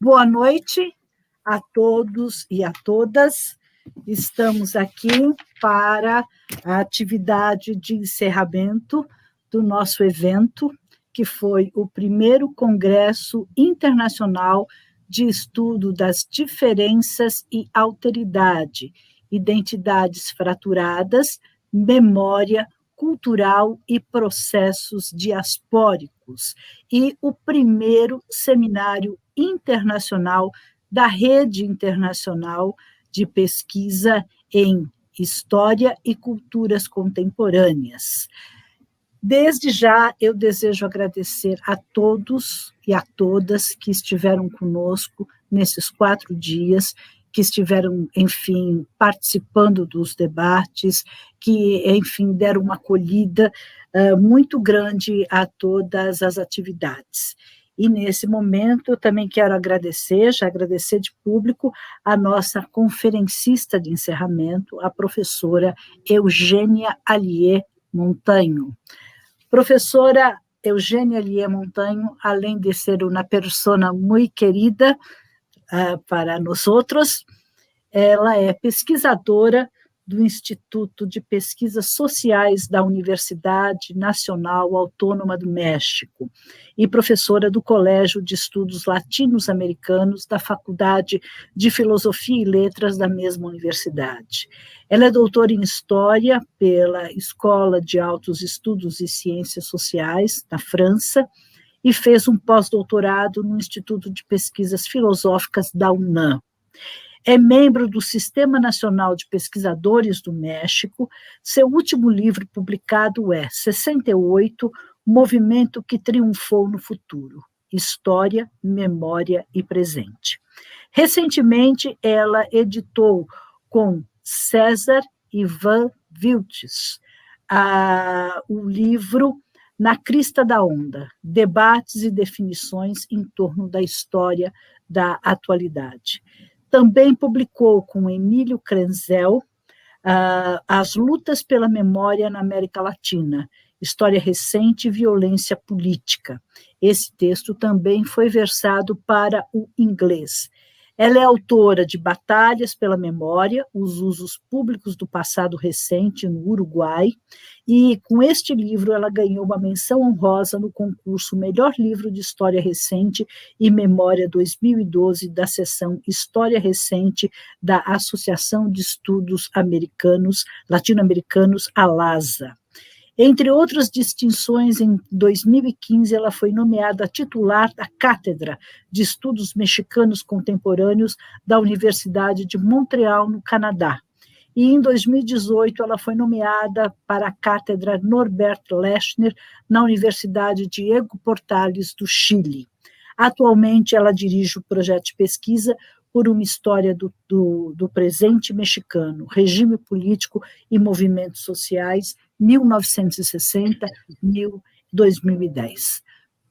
Boa noite a todos e a todas. Estamos aqui para a atividade de encerramento do nosso evento, que foi o primeiro Congresso Internacional de Estudo das Diferenças e Alteridade, Identidades Fraturadas, Memória Cultural e Processos Diaspóricos, e o primeiro Seminário Internacional da Rede Internacional de Pesquisa em História e Culturas Contemporâneas. Desde já, eu desejo agradecer a todos e a todas que estiveram conosco nesses 4 dias, que estiveram, enfim, participando dos debates, que, enfim, deram uma acolhida muito grande a todas as atividades. E, nesse momento, eu também quero agradecer de público, a nossa conferencista de encerramento, a professora Eugênia Allier Montaño. Professora Eugênia Allier Montaño, além de ser uma persona muito querida para nós outros, ela é pesquisadora do Instituto de Pesquisas Sociais da Universidade Nacional Autônoma do México e professora do Colégio de Estudos Latinos-Americanos da Faculdade de Filosofia e Letras da mesma universidade. Ela é doutora em História pela Escola de Altos Estudos e Ciências Sociais, na França, e fez um pós-doutorado no Instituto de Pesquisas Filosóficas da UNAM. É membro do Sistema Nacional de Pesquisadores do México. Seu último livro publicado é 68, Movimento que Triunfou no Futuro, História, Memória e Presente. Recentemente, ela editou com César Ivan Vilches o livro Na Crista da Onda, Debates e Definições em torno da História da Atualidade. Também publicou com Emílio Krenzel As Lutas pela Memória na América Latina, História Recente e Violência Política. Esse texto também foi versado para o inglês. Ela é autora de Batalhas pela Memória, os usos públicos do passado recente no Uruguai, e com este livro ela ganhou uma menção honrosa no concurso Melhor Livro de História Recente e Memória 2012 da seção História Recente da Associação de Estudos Latino-Americanos, ALASA. Entre outras distinções, em 2015, ela foi nomeada titular da Cátedra de Estudos Mexicanos Contemporâneos da Universidade de Montreal, no Canadá. E, em 2018, ela foi nomeada para a Cátedra Norbert Lechner, na Universidade Diego Portales, do Chile. Atualmente, ela dirige o projeto de pesquisa por uma história do presente mexicano, regime político e movimentos sociais, 1960-2010.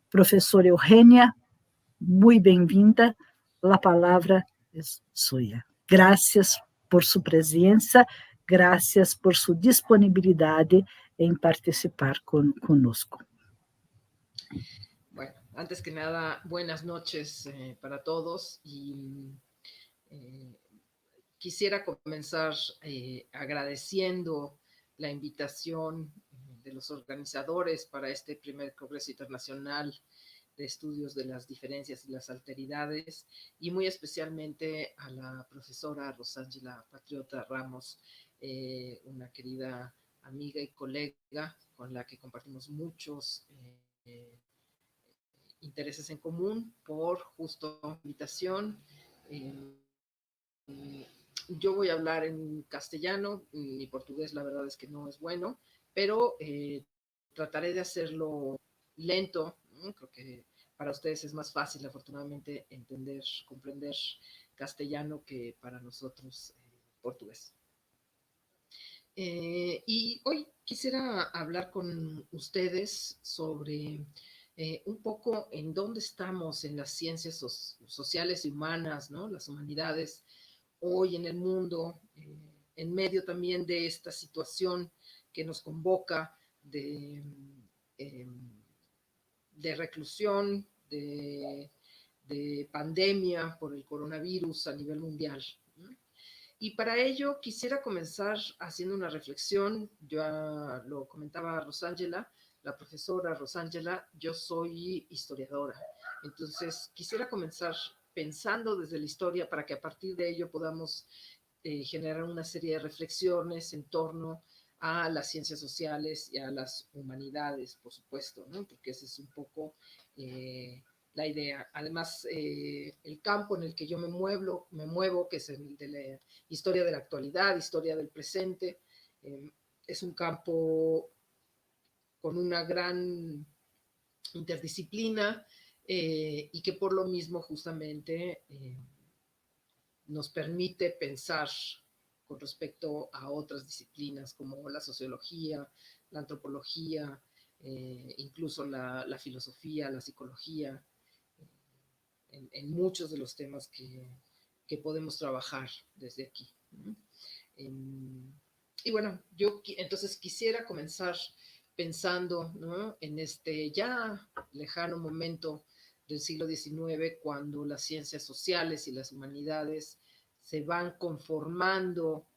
Professora Eugênia, muito bem-vinda. A palavra é sua. Gracias por sua presença, gracias por sua disponibilidade em participar conosco. Bueno, antes que nada, buenas noches para todos y quisiera comenzar agradeciendo la invitación de los organizadores para este primer Congreso Internacional de Estudios de las Diferencias y las Alteridades, y muy especialmente a la profesora Rosángela Patriota Ramos, una querida amiga y colega con la que compartimos muchos intereses en común por justo invitación. Yo voy a hablar en castellano, mi portugués la verdad es que no es bueno, pero trataré de hacerlo lento, ¿no? Creo que para ustedes es más fácil, afortunadamente, entender, comprender castellano que para nosotros portugués. Y hoy quisiera hablar con ustedes sobre un poco en dónde estamos en las ciencias sociales y humanas, ¿no? Las humanidades hoy en el mundo, en medio también de esta situación que nos convoca de reclusión, de de pandemia por el coronavirus a nivel mundial. Y para ello quisiera comenzar haciendo una reflexión. Ya lo comentaba Rosángela, la profesora Rosángela, yo soy historiadora. Entonces quisiera comenzar pensando desde la historia para que a partir de ello podamos generar una serie de reflexiones en torno a las ciencias sociales y a las humanidades, por supuesto, ¿no? Porque ese es un poco la idea. Además, el campo en el que yo me muevo, que es el de la historia de la actualidad, historia del presente, es un campo con una gran interdisciplina y que por lo mismo justamente nos permite pensar con respecto a otras disciplinas como la sociología, la antropología, incluso la filosofía, la psicología, en muchos de los temas que podemos trabajar desde aquí. Y bueno, yo entonces quisiera comenzar pensando, ¿no?, en este ya lejano momento del siglo XIX, cuando las ciencias sociales y las humanidades se van conformando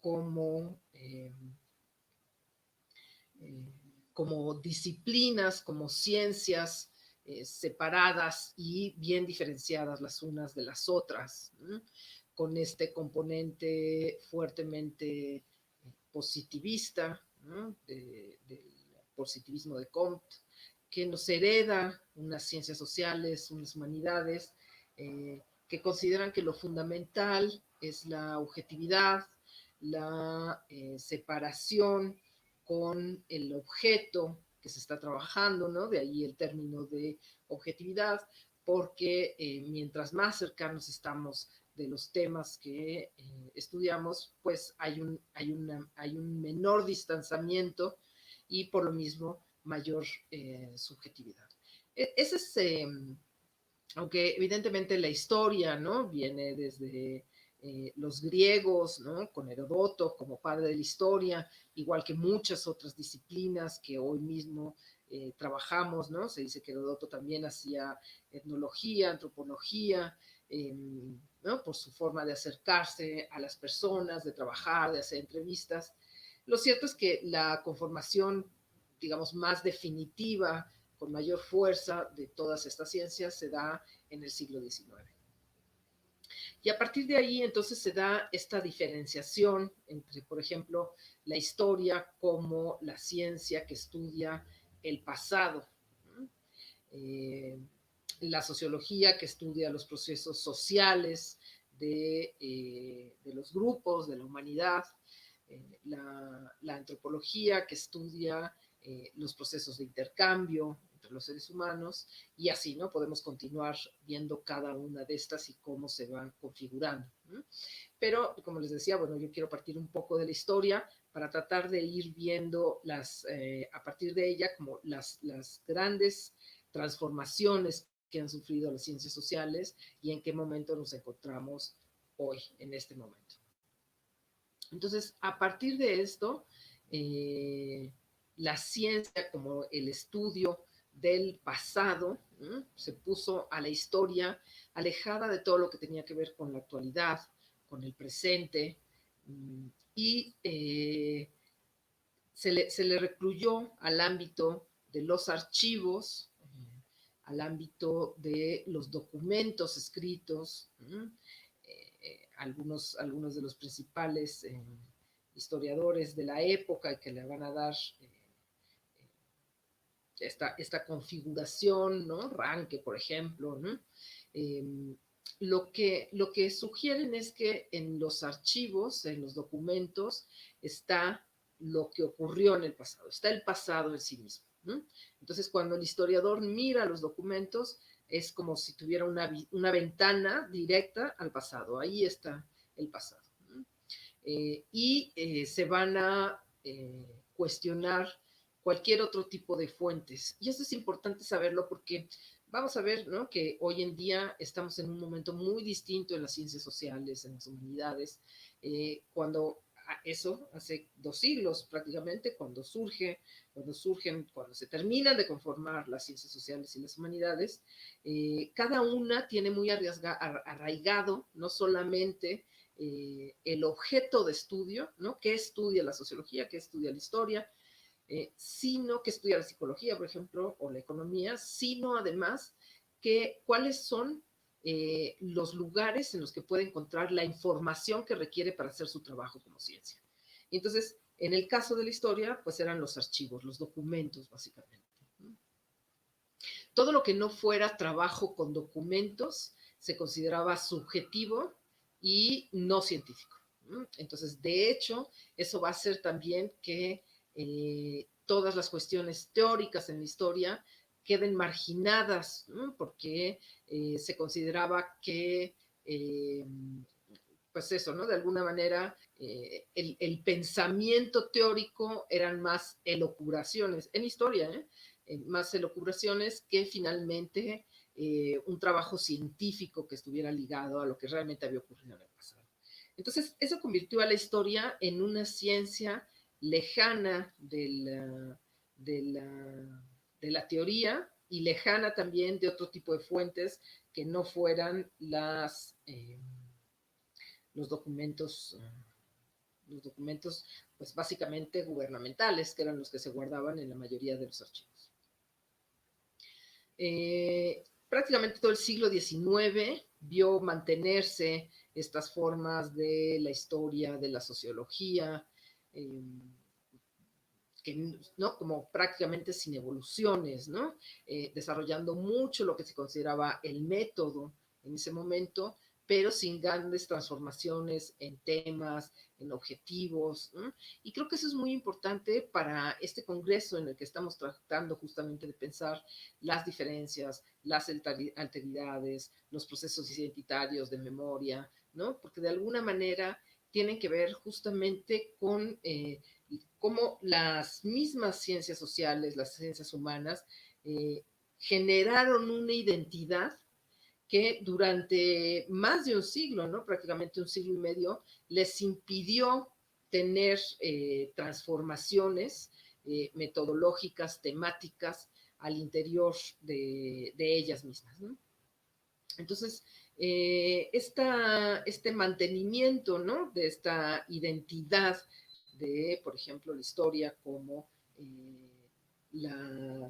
como, como disciplinas, como ciencias separadas y bien diferenciadas las unas de las otras, ¿no?, con este componente fuertemente positivista, ¿no?, del positivismo de Comte, que nos hereda unas ciencias sociales, unas humanidades, que consideran que lo fundamental es la objetividad, la separación con el objeto que se está trabajando, ¿no? De ahí el término de objetividad, porque mientras más cercanos estamos de los temas que estudiamos, pues hay un menor distanciamiento y por lo mismo mayor subjetividad. Ese es, aunque evidentemente la historia, ¿no?, viene desde los griegos, ¿no?, con Heródoto como padre de la historia, igual que muchas otras disciplinas que hoy mismo trabajamos, ¿no? Se dice que Heródoto también hacía etnología, antropología, ¿no?, por su forma de acercarse a las personas, de trabajar, de hacer entrevistas. Lo cierto es que la conformación, digamos, más definitiva, con mayor fuerza de todas estas ciencias, se da en el siglo XIX. Y a partir de ahí, entonces, se da esta diferenciación entre, por ejemplo, la historia como la ciencia que estudia el pasado, eh, la sociología que estudia los procesos sociales de los grupos, de la humanidad, la antropología que estudia los procesos de intercambio entre los seres humanos, y así, ¿no? Podemos continuar viendo cada una de estas y cómo se van configurando, ¿no? Pero, como les decía, bueno, yo quiero partir un poco de la historia para tratar de ir viendo a partir de ella, como las grandes transformaciones que han sufrido las ciencias sociales y en qué momento nos encontramos hoy, en este momento. Entonces, a partir de esto, la ciencia como el estudio del pasado, ¿no?, se puso a la historia alejada de todo lo que tenía que ver con la actualidad, con el presente, y se le recluyó al ámbito de los archivos, al ámbito de los documentos escritos, algunos de los principales historiadores de la época que le van a dar esta configuración, ¿no? Ranke, por ejemplo, ¿no? Lo que sugieren es que en los archivos, en los documentos, está lo que ocurrió en el pasado, está el pasado en sí mismo, ¿no? Entonces, cuando el historiador mira los documentos, es como si tuviera una ventana directa al pasado, ahí está el pasado, ¿no? Y se van a cuestionar cualquier otro tipo de fuentes. Y eso es importante saberlo porque vamos a ver, ¿no?, que hoy en día estamos en un momento muy distinto en las ciencias sociales, en las humanidades, cuando eso hace 2 siglos prácticamente, cuando se terminan de conformar las ciencias sociales y las humanidades, cada una tiene muy arraigado no solamente el objeto de estudio, ¿no? ¿Qué estudia la sociología? ¿Qué estudia la historia? Sino que estudia la psicología, por ejemplo, o la economía, sino además que cuáles son los lugares en los que puede encontrar la información que requiere para hacer su trabajo como ciencia. Y entonces, en el caso de la historia, pues eran los archivos, los documentos, básicamente. Todo lo que no fuera trabajo con documentos se consideraba subjetivo y no científico. Entonces, de hecho, eso va a hacer también que todas las cuestiones teóricas en la historia queden marginadas, porque se consideraba que, pues eso, ¿no? De alguna manera, el pensamiento teórico eran más elucubraciones, en historia, más elucubraciones que finalmente un trabajo científico que estuviera ligado a lo que realmente había ocurrido en el pasado. Entonces, eso convirtió a la historia en una ciencia lejana de la teoría y lejana también de otro tipo de fuentes que no fueran los documentos, pues básicamente gubernamentales, que eran los que se guardaban en la mayoría de los archivos. Prácticamente todo el siglo XIX vio mantenerse estas formas de la historia, de la sociología, que, ¿no? Como prácticamente sin evoluciones, ¿no? Desarrollando mucho lo que se consideraba el método en ese momento, pero sin grandes transformaciones en temas, en objetivos. ¿No? Y creo que eso es muy importante para este congreso en el que estamos tratando justamente de pensar las diferencias, las alteridades, los procesos identitarios de memoria, ¿no? Porque de alguna manera tienen que ver justamente con cómo las mismas ciencias sociales, las ciencias humanas, generaron una identidad que durante más de un siglo, ¿no? Prácticamente un siglo y medio, les impidió tener transformaciones metodológicas, temáticas al interior de ellas mismas, ¿no? Entonces, este mantenimiento, ¿no? De esta identidad de, por ejemplo, la historia como la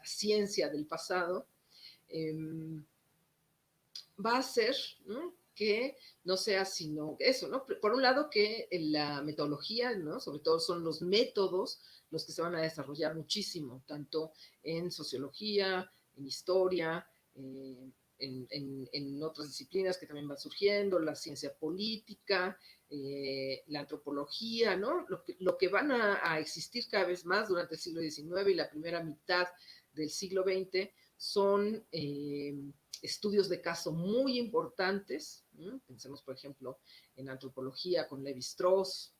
ciencia del pasado, va a ser, ¿no? Que no sea sino eso, ¿no? Por un lado que la metodología, ¿no? Sobre todo son los métodos los que se van a desarrollar muchísimo, tanto en sociología, en historia, en otras disciplinas que también van surgiendo, la ciencia política, la antropología, ¿no? Lo que van a existir cada vez más durante el siglo XIX y la primera mitad del siglo XX son estudios de caso muy importantes. Pensemos, por ejemplo, en antropología con Levi-Strauss,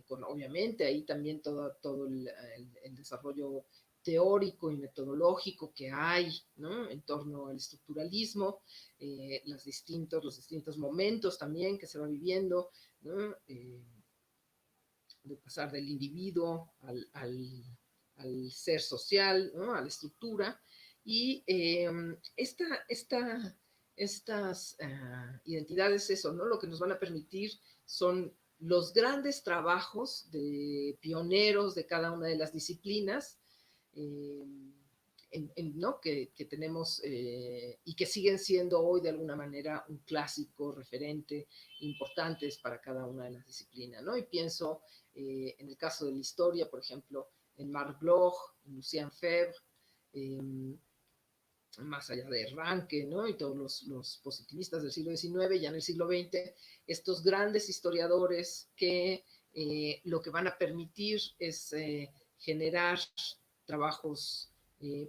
con obviamente ahí también todo el desarrollo teórico y metodológico que hay, ¿no? En torno al estructuralismo, los distintos momentos también que se va viviendo, ¿no? De pasar del individuo al ser social, ¿no? A la estructura. Y estas identidades, eso, ¿no? Lo que nos van a permitir son los grandes trabajos de pioneros de cada una de las disciplinas, ¿no? que tenemos y que siguen siendo hoy de alguna manera un clásico, referente, importantes para cada una de las disciplinas, ¿no? Y pienso en el caso de la historia, por ejemplo, en Marc Bloch, en Lucien Febvre, más allá de Ranke, ¿no? Y todos los positivistas del siglo XIX, ya en el siglo XX, estos grandes historiadores que lo que van a permitir es generar trabajos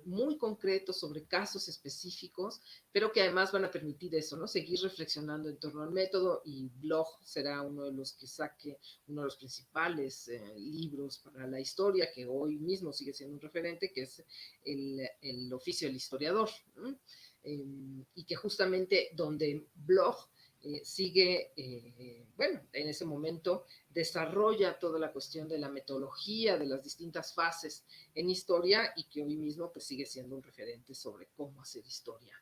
muy concretos sobre casos específicos, pero que además van a permitir eso, ¿no? Seguir reflexionando en torno al método, y Bloch será uno de los que saque uno de los principales libros para la historia, que hoy mismo sigue siendo un referente, que es el oficio del historiador, ¿no? Y que justamente donde Bloch sigue, bueno, en ese momento desarrolla toda la cuestión de la metodología de las distintas fases en historia y que hoy mismo pues sigue siendo un referente sobre cómo hacer historia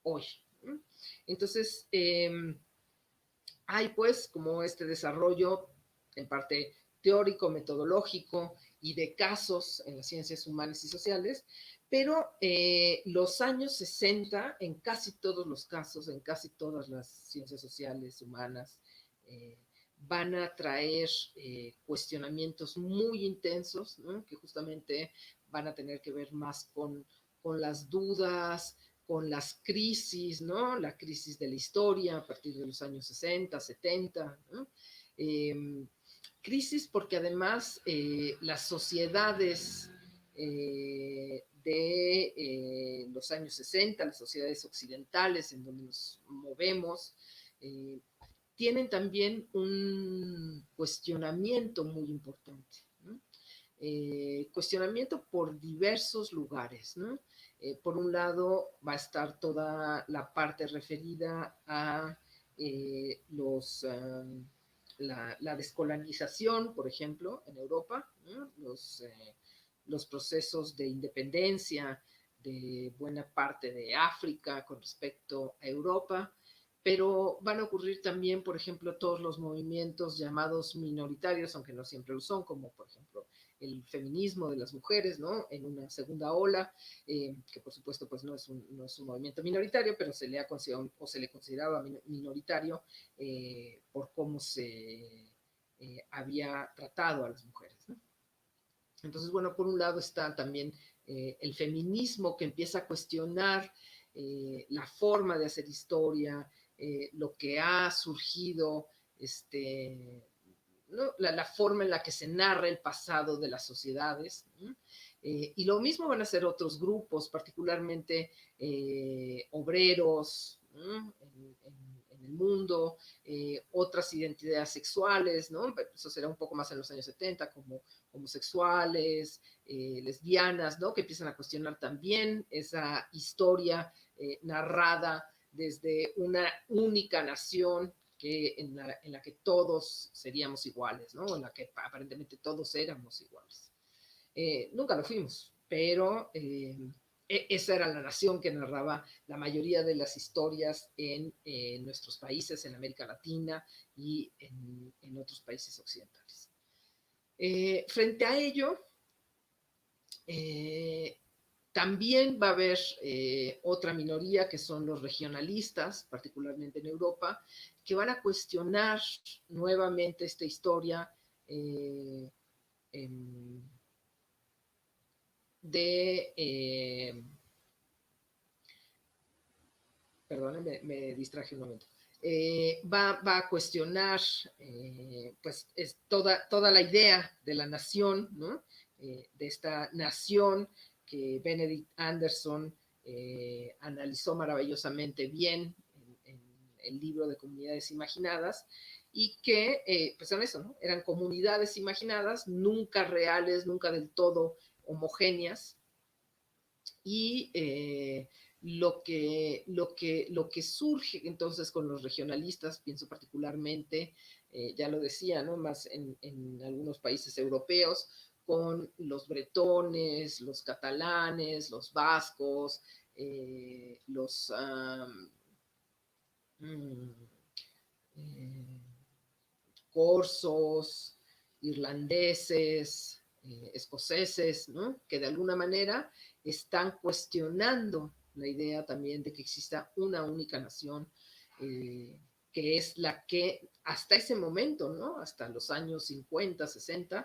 hoy. Entonces, hay pues como este desarrollo en parte teórico, metodológico y de casos en las ciencias humanas y sociales, pero los años 60, en casi todos los casos, en casi todas las ciencias sociales, humanas, eh, van a traer cuestionamientos muy intensos, ¿no? Que justamente van a tener que ver más con las dudas, con las crisis, ¿no? La crisis de la historia a partir de los años 60, 70, ¿no? Crisis porque además las sociedades de los años 60, las sociedades occidentales en donde nos movemos, tienen también un cuestionamiento muy importante, ¿no? Cuestionamiento por diversos lugares, ¿no? Por un lado va a estar toda la parte referida a la descolonización, por ejemplo, en Europa, ¿no? Los procesos de independencia de buena parte de África con respecto a Europa, pero van a ocurrir también, por ejemplo, todos los movimientos llamados minoritarios, aunque no siempre lo son, como por ejemplo el feminismo de las mujeres, ¿no? En una segunda ola, que por supuesto pues no es un movimiento minoritario, pero se le ha considerado o se le consideraba minoritario por cómo se había tratado a las mujeres, ¿no? Entonces, bueno, por un lado está también el feminismo que empieza a cuestionar la forma de hacer historia, lo que ha surgido, ¿no? La forma en la que se narra el pasado de las sociedades, ¿no? Y lo mismo van a hacer otros grupos, particularmente obreros, ¿no? En el mundo, otras identidades sexuales, ¿no? Eso será un poco más en los años 70, como homosexuales, lesbianas, ¿no? Que empiezan a cuestionar también esa historia narrada desde una única nación en la que todos seríamos iguales, ¿no? En la que aparentemente todos éramos iguales. Nunca lo fuimos, pero esa era la nación que narraba la mayoría de las historias en nuestros países, en América Latina y en otros países occidentales. Frente a ello, también va a haber otra minoría que son los regionalistas, particularmente en Europa, que van a cuestionar nuevamente esta historia de... perdón, me distraje un momento. Va a cuestionar pues es toda la idea de la nación, ¿no? De esta nación que Benedict Anderson analizó maravillosamente bien en el libro de Comunidades Imaginadas, y que pues eran eso, ¿no? Eran comunidades imaginadas, nunca reales, nunca del todo homogéneas, y lo que surge entonces con los regionalistas, pienso particularmente, ya lo decía, ¿no? Más en algunos países europeos, con los bretones, los catalanes, los vascos, los corsos, irlandeses, escoceses, ¿no? Que de alguna manera están cuestionando la idea también de que exista una única nación, que es la que hasta ese momento, ¿no? Hasta los años 50, 60,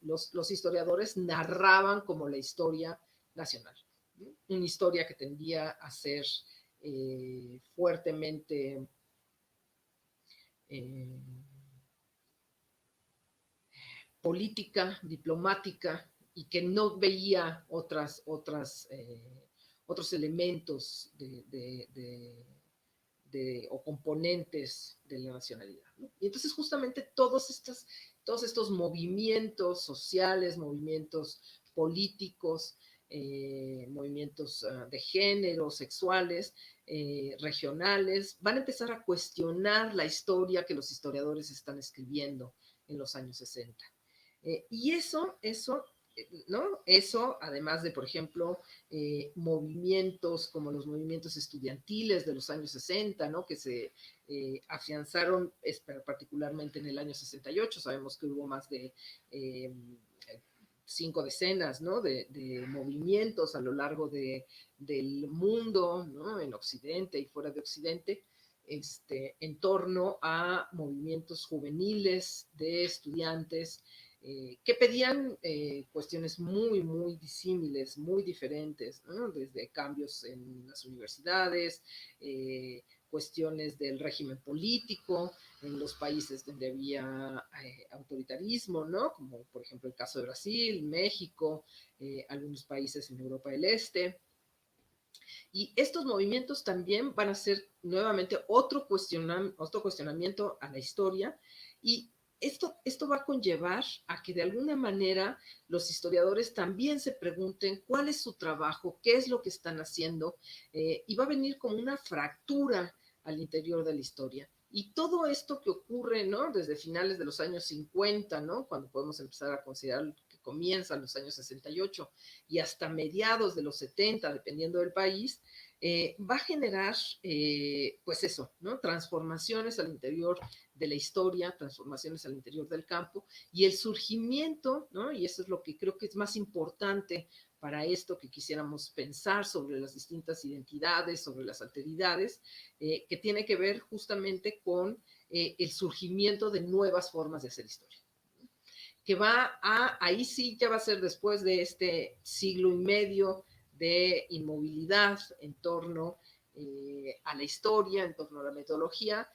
los historiadores narraban como la historia nacional, ¿no? Una historia que tendía a ser fuertemente política, diplomática, y que no veía otros elementos o componentes de la nacionalidad, ¿no? Y entonces justamente todos estos movimientos sociales, movimientos políticos, movimientos de género, sexuales, regionales, van a empezar a cuestionar la historia que los historiadores están escribiendo en los años 60. Y eso, ¿no? Eso, además de, por ejemplo, movimientos como los movimientos estudiantiles de los años 60, ¿no? Que se afianzaron particularmente en el año 68. Sabemos que hubo más de 5 decenas, ¿no? de movimientos a lo largo del mundo, ¿no? En Occidente y fuera de Occidente, en torno a movimientos juveniles de estudiantes que pedían cuestiones muy, muy disímiles, muy diferentes, ¿no? Desde cambios en las universidades, cuestiones del régimen político en los países donde había autoritarismo, ¿no? Como por ejemplo el caso de Brasil, México, algunos países en Europa del Este. Y estos movimientos también van a ser nuevamente otro cuestionamiento a la historia, y esto va a conllevar a que de alguna manera los historiadores también se pregunten cuál es su trabajo, qué es lo que están haciendo, y va a venir como una fractura al interior de la historia. Y todo esto que ocurre, ¿no? Desde finales de los años 50, ¿no? Cuando podemos empezar a considerar que comienzan los años 68 y hasta mediados de los 70, dependiendo del país, va a generar, pues eso, ¿no? Transformaciones al interior de la historia, transformaciones al interior del campo, y el surgimiento, ¿no? Y eso es lo que creo que es más importante para esto que quisiéramos pensar sobre las distintas identidades, sobre las alteridades, que tiene que ver justamente con el surgimiento de nuevas formas de hacer historia. Que ahí sí ya va a ser después de este siglo y medio de inmovilidad en torno a la historia, en torno a la metodología.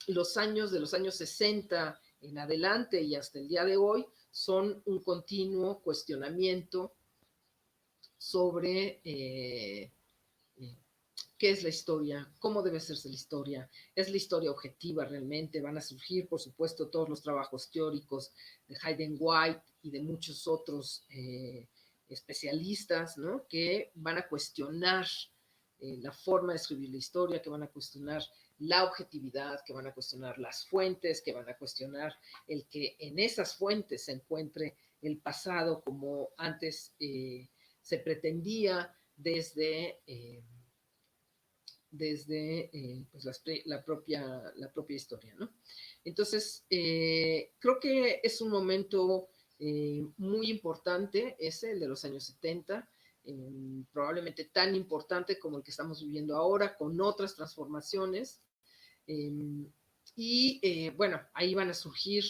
Los años 60 en adelante y hasta el día de hoy son un continuo cuestionamiento sobre qué es la historia, cómo debe hacerse la historia, es la historia objetiva realmente. Van a surgir, por supuesto, todos los trabajos teóricos de Hayden White y de muchos otros especialistas, ¿no? Que van a cuestionar la forma de escribir la historia, que van a cuestionar la objetividad, que van a cuestionar las fuentes, que van a cuestionar el que en esas fuentes se encuentre el pasado como antes se pretendía desde pues la propia historia, ¿no? Entonces, creo que es un momento muy importante ese, el de los años 70, probablemente tan importante como el que estamos viviendo ahora, con otras transformaciones. Bueno, ahí van a surgir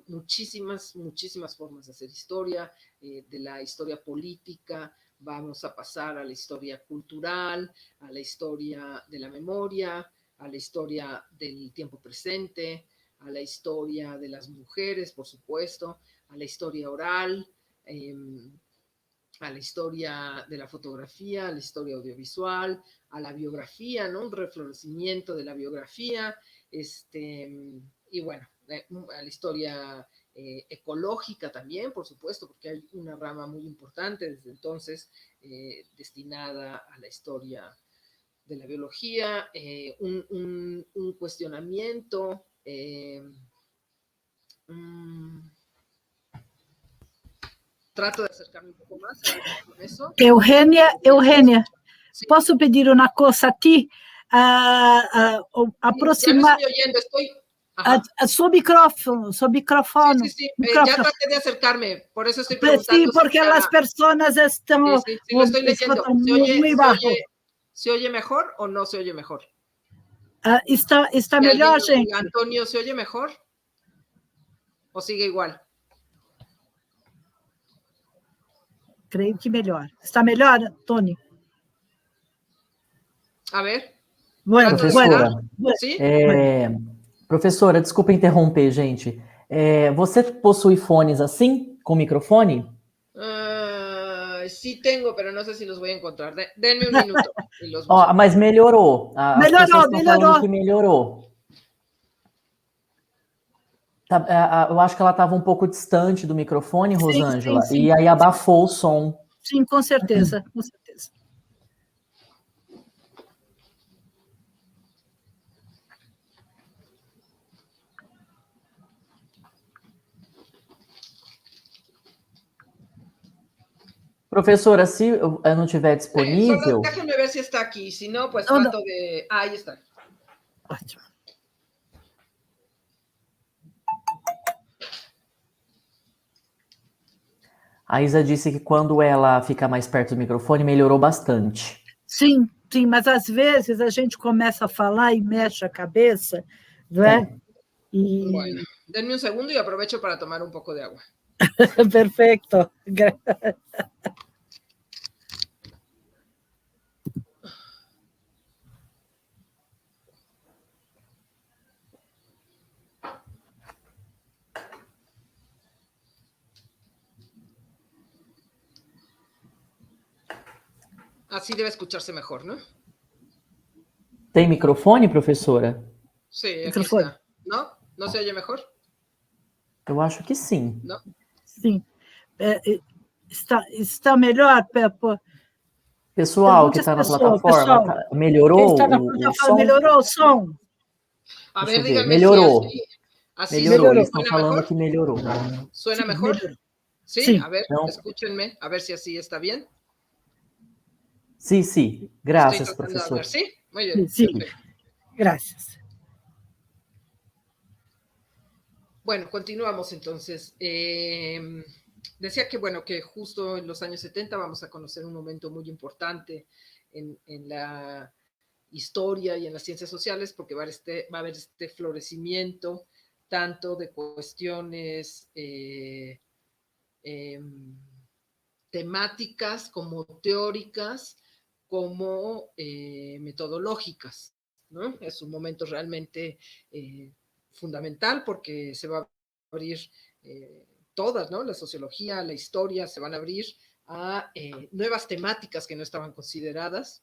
muchísimas formas de hacer historia, de la historia política. Vamos a pasar a la historia cultural, a la historia de la memoria, a la historia del tiempo presente, a la historia de las mujeres, por supuesto, a la historia oral, a la historia de la fotografía, a la historia audiovisual, a la biografía, ¿no? Un reflorecimiento de la biografía, y bueno, a la historia ecológica también, por supuesto, porque hay una rama muy importante desde entonces destinada a la historia de la biología, un cuestionamiento. Trato de acercarme un poco más con eso. Eugênia, sí. Posso pedir uma coisa a ti? Aproximar. Ya no estoy oyendo, estoy. Su micrófono. Sí. Ya traté de acercarme, por eso estoy preguntando. Sí, porque las personas están. Sí, lo estoy leyendo. Muy bajo. ¿Se oye mejor o no se oye mejor? Está melhor, gente. Antonio, ¿se oye mejor? ¿O sigue igual? Creio que melhor. Está melhor, Tony? A ver. Bueno, professora, ¿Sí? Professora, desculpa interromper, gente. Você possui fones assim, com microfone? Sí tengo, pero no sé si los voy a encontrar. Denme un minuto. Y los Mas melhorou. Melhorou. Que melhorou. Eu acho que ela estava um pouco distante do microfone, Rosângela, sim. E aí abafou o som. Sim, com certeza, com certeza. Professora, se eu não estiver disponível... Solo déjenme ver si está aquí, si no, pues No, no. trato de... Ah, ahí está. Ótimo. A Isa disse que quando ela fica mais perto do microfone, melhorou bastante. Sim, sim, mas às vezes a gente começa a falar e mexe a cabeça, né? E... Bueno, denme un segundo y aprovecho para tomar un poco de agua. Perfecto. Así debe escucharse mejor, ¿no? Tem microfone, professora? Sí, aquí Microfone. está. ¿No? ¿No se oye mejor? Eu acho que sim. ¿No? Sim. Está melhor, Peppa? Pessoal que está na plataforma, pessoal, melhorou quem está na o plataforma, som? melhorou o som? A Deixa ver, eu ver. díganme Melhorou. si así Melhorou. Eles suena estão falando mejor. que melhorou. ¿Suena Sim, mejor? melhorou. Sí, Sim. a ver, Não. escúchenme, a ver si así está bien. Sim, sim. Estoy Graças, tratando de professor. hablar, ¿sí? Muy bien, Sim, perfecto. graças. Bueno, continuamos entonces. Decía que, bueno, que justo en los años 70 vamos a conocer un momento muy importante en la historia y en las ciencias sociales, porque va a haber este florecimiento tanto de cuestiones temáticas como teóricas, como metodológicas, ¿no? Es un momento realmente fundamental porque se va a abrir todas, ¿no? La sociología, la historia, se van a abrir a nuevas temáticas que no estaban consideradas,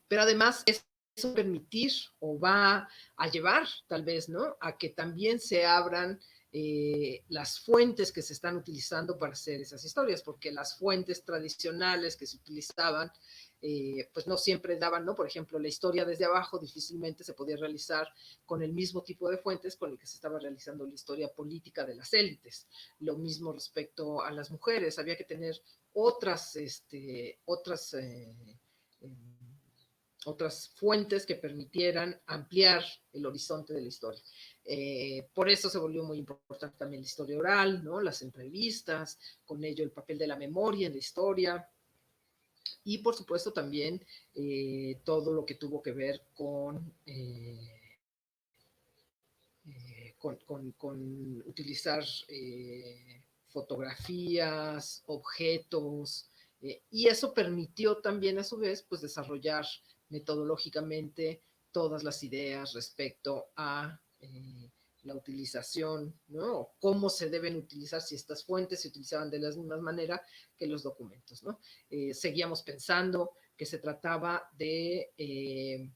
pero además eso va a permitir o va a llevar tal vez, ¿no? A que también se abran las fuentes que se están utilizando para hacer esas historias, porque las fuentes tradicionales que se utilizaban, pues no siempre daban, ¿no? Por ejemplo, la historia desde abajo difícilmente se podía realizar con el mismo tipo de fuentes con el que se estaba realizando la historia política de las élites. Lo mismo respecto a las mujeres, había que tener otras fuentes que permitieran ampliar el horizonte de la historia. Por eso se volvió muy importante también la historia oral, ¿no? Las entrevistas, con ello el papel de la memoria en la historia, y por supuesto también todo lo que tuvo que ver con utilizar fotografías, objetos, y eso permitió también a su vez pues desarrollar metodológicamente todas las ideas respecto a la utilización, ¿no? Cómo se deben utilizar, si estas fuentes se utilizaban de la misma manera que los documentos, ¿no? Seguíamos pensando que se trataba de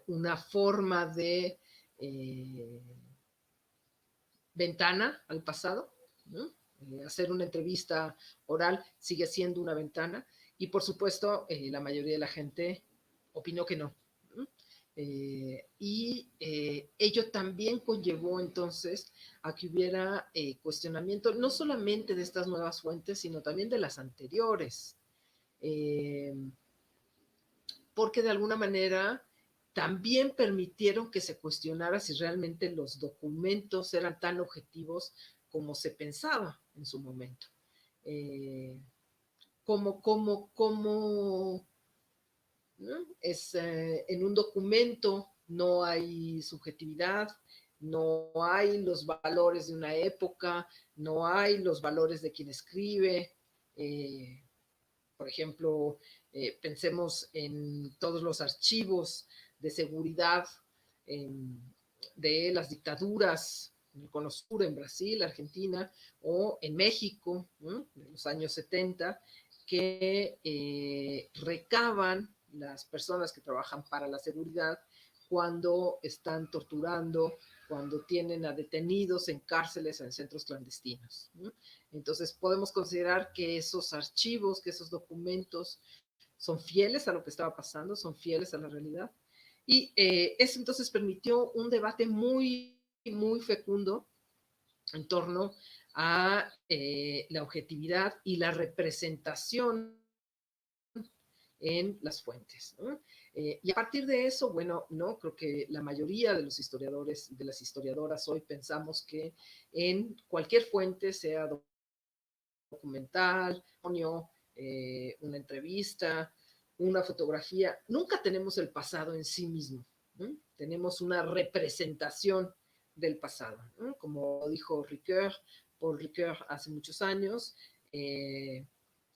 una forma de ventana al pasado, ¿no? Hacer una entrevista oral sigue siendo una ventana, y por supuesto la mayoría de la gente opinó que no, ¿no? Ello también conllevó entonces a que hubiera cuestionamiento no solamente de estas nuevas fuentes, sino también de las anteriores, porque de alguna manera también permitieron que se cuestionara si realmente los documentos eran tan objetivos como se pensaba en su momento. ¿No? En un documento no hay subjetividad, no hay los valores de una época, no hay los valores de quien escribe. Por ejemplo, pensemos en todos los archivos de seguridad de las dictaduras, en el Cono Sur, en Brasil, Argentina, o en México, ¿no? En los años 70, que recaban las personas que trabajan para la seguridad cuando están torturando, cuando tienen a detenidos en cárceles, en centros clandestinos, ¿no? Entonces podemos considerar que esos archivos, que esos documentos son fieles a lo que estaba pasando, son fieles a la realidad. Y eso entonces permitió un debate muy, muy fecundo en torno a la objetividad y la representación en las fuentes, ¿no? Y a partir de eso, bueno, no creo que la mayoría de los historiadores, de las historiadoras hoy pensamos que en cualquier fuente, sea documental, una entrevista, una fotografía, nunca tenemos el pasado en sí mismo, ¿no? Tenemos una representación del pasado, ¿no? Como dijo Paul Ricoeur hace muchos años,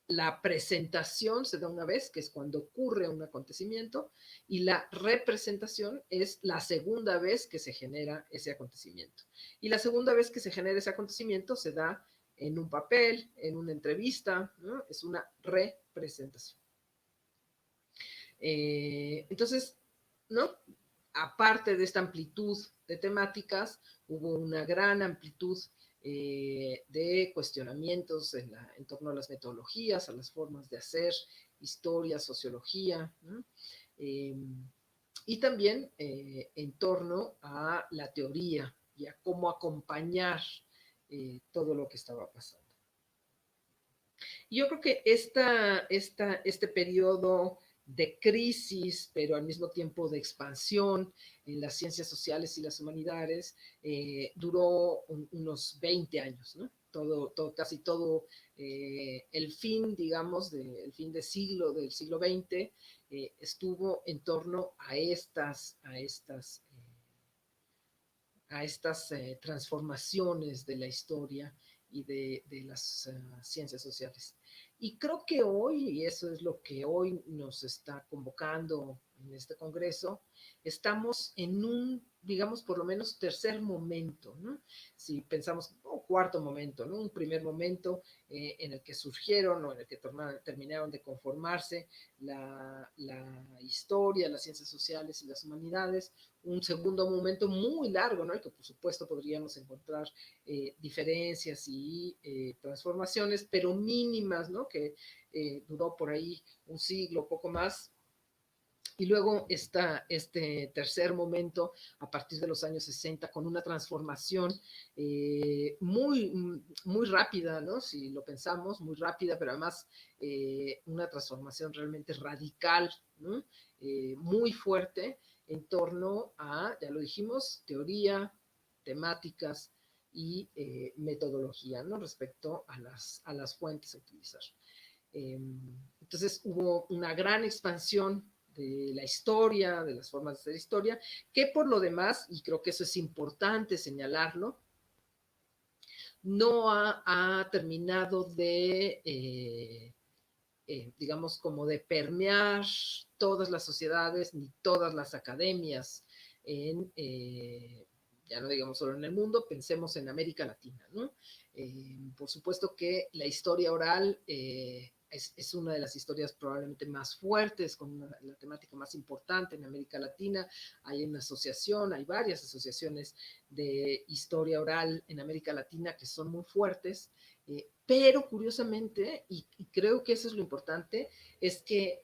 la presentación se da una vez, que es cuando ocurre un acontecimiento, y la representación es la segunda vez que se genera ese acontecimiento. Y la segunda vez que se genera ese acontecimiento se da en un papel, en una entrevista, ¿no? Es una representación. Entonces, ¿no? Aparte de esta amplitud de temáticas, hubo una gran amplitud de cuestionamientos en torno a las metodologías, a las formas de hacer historia, sociología, ¿no? Y también en torno a la teoría y a cómo acompañar todo lo que estaba pasando. Y yo creo que este periodo de crisis, pero al mismo tiempo de expansión en las ciencias sociales y las humanidades, duró unos 20 años, ¿no? Casi todo el fin, digamos, el fin del siglo XX, estuvo en torno a estas transformaciones de la historia y de las ciencias sociales. Y creo que hoy, y eso es lo que hoy nos está convocando en este congreso, estamos en un, digamos, por lo menos tercer momento, ¿no? Si pensamos, cuarto momento, ¿no? Un primer momento en el que surgieron o en el que terminaron de conformarse la historia, las ciencias sociales y las humanidades. Un segundo momento muy largo, ¿no? Que por supuesto podríamos encontrar diferencias y transformaciones, pero mínimas, ¿no? Que duró por ahí un siglo, poco más. Y luego está este tercer momento a partir de los años 60 con una transformación muy rápida, ¿no? Si lo pensamos, muy rápida, pero además una transformación realmente radical, ¿no? Muy fuerte en torno a, ya lo dijimos, teoría, temáticas y metodología, ¿no? Respecto a las fuentes a utilizar. Entonces hubo una gran expansión de la historia, de las formas de hacer historia, que por lo demás, y creo que eso es importante señalarlo, no ha terminado de, digamos, como de permear todas las sociedades ni todas las academias ya no digamos solo en el mundo, pensemos en América Latina, ¿no? Por supuesto que la historia oral es una de las historias probablemente más fuertes, con la temática más importante en América Latina. Hay una asociación, hay varias asociaciones de historia oral en América Latina que son muy fuertes, pero curiosamente, y creo que eso es lo importante, es que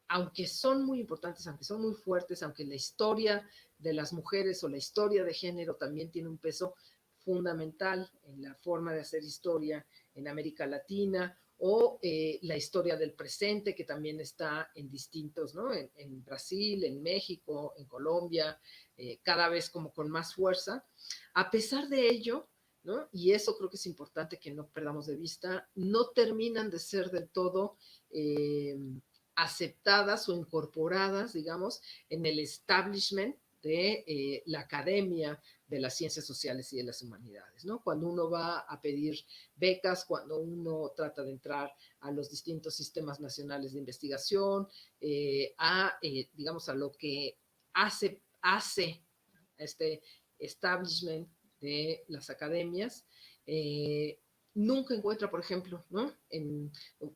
aunque son muy importantes, aunque son muy fuertes, aunque la historia de las mujeres o la historia de género también tiene un peso fundamental en la forma de hacer historia en América Latina, o la historia del presente, que también está en distintos, ¿no? En Brasil, en México, en Colombia, cada vez como con más fuerza. A pesar de ello, ¿no? Y eso creo que es importante que no perdamos de vista, no terminan de ser del todo aceptadas o incorporadas, digamos, en el establishment de la academia de las ciencias sociales y de las humanidades, ¿no? Cuando uno va a pedir becas, cuando uno trata de entrar a los distintos sistemas nacionales de investigación, digamos, a lo que hace este establishment de las academias, nunca encuentra, por ejemplo, ¿no?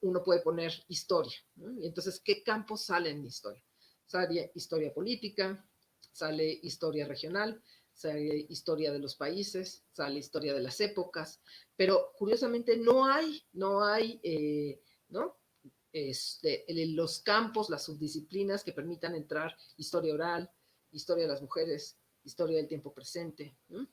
Uno puede poner historia, ¿no? Y entonces, ¿qué campos salen en historia? Sale historia política, sale historia regional, sale historia de los países, sale historia de las épocas, pero curiosamente no hay, ¿no? Los campos, las subdisciplinas que permitan entrar historia oral, historia de las mujeres, historia del tiempo presente, ¿no?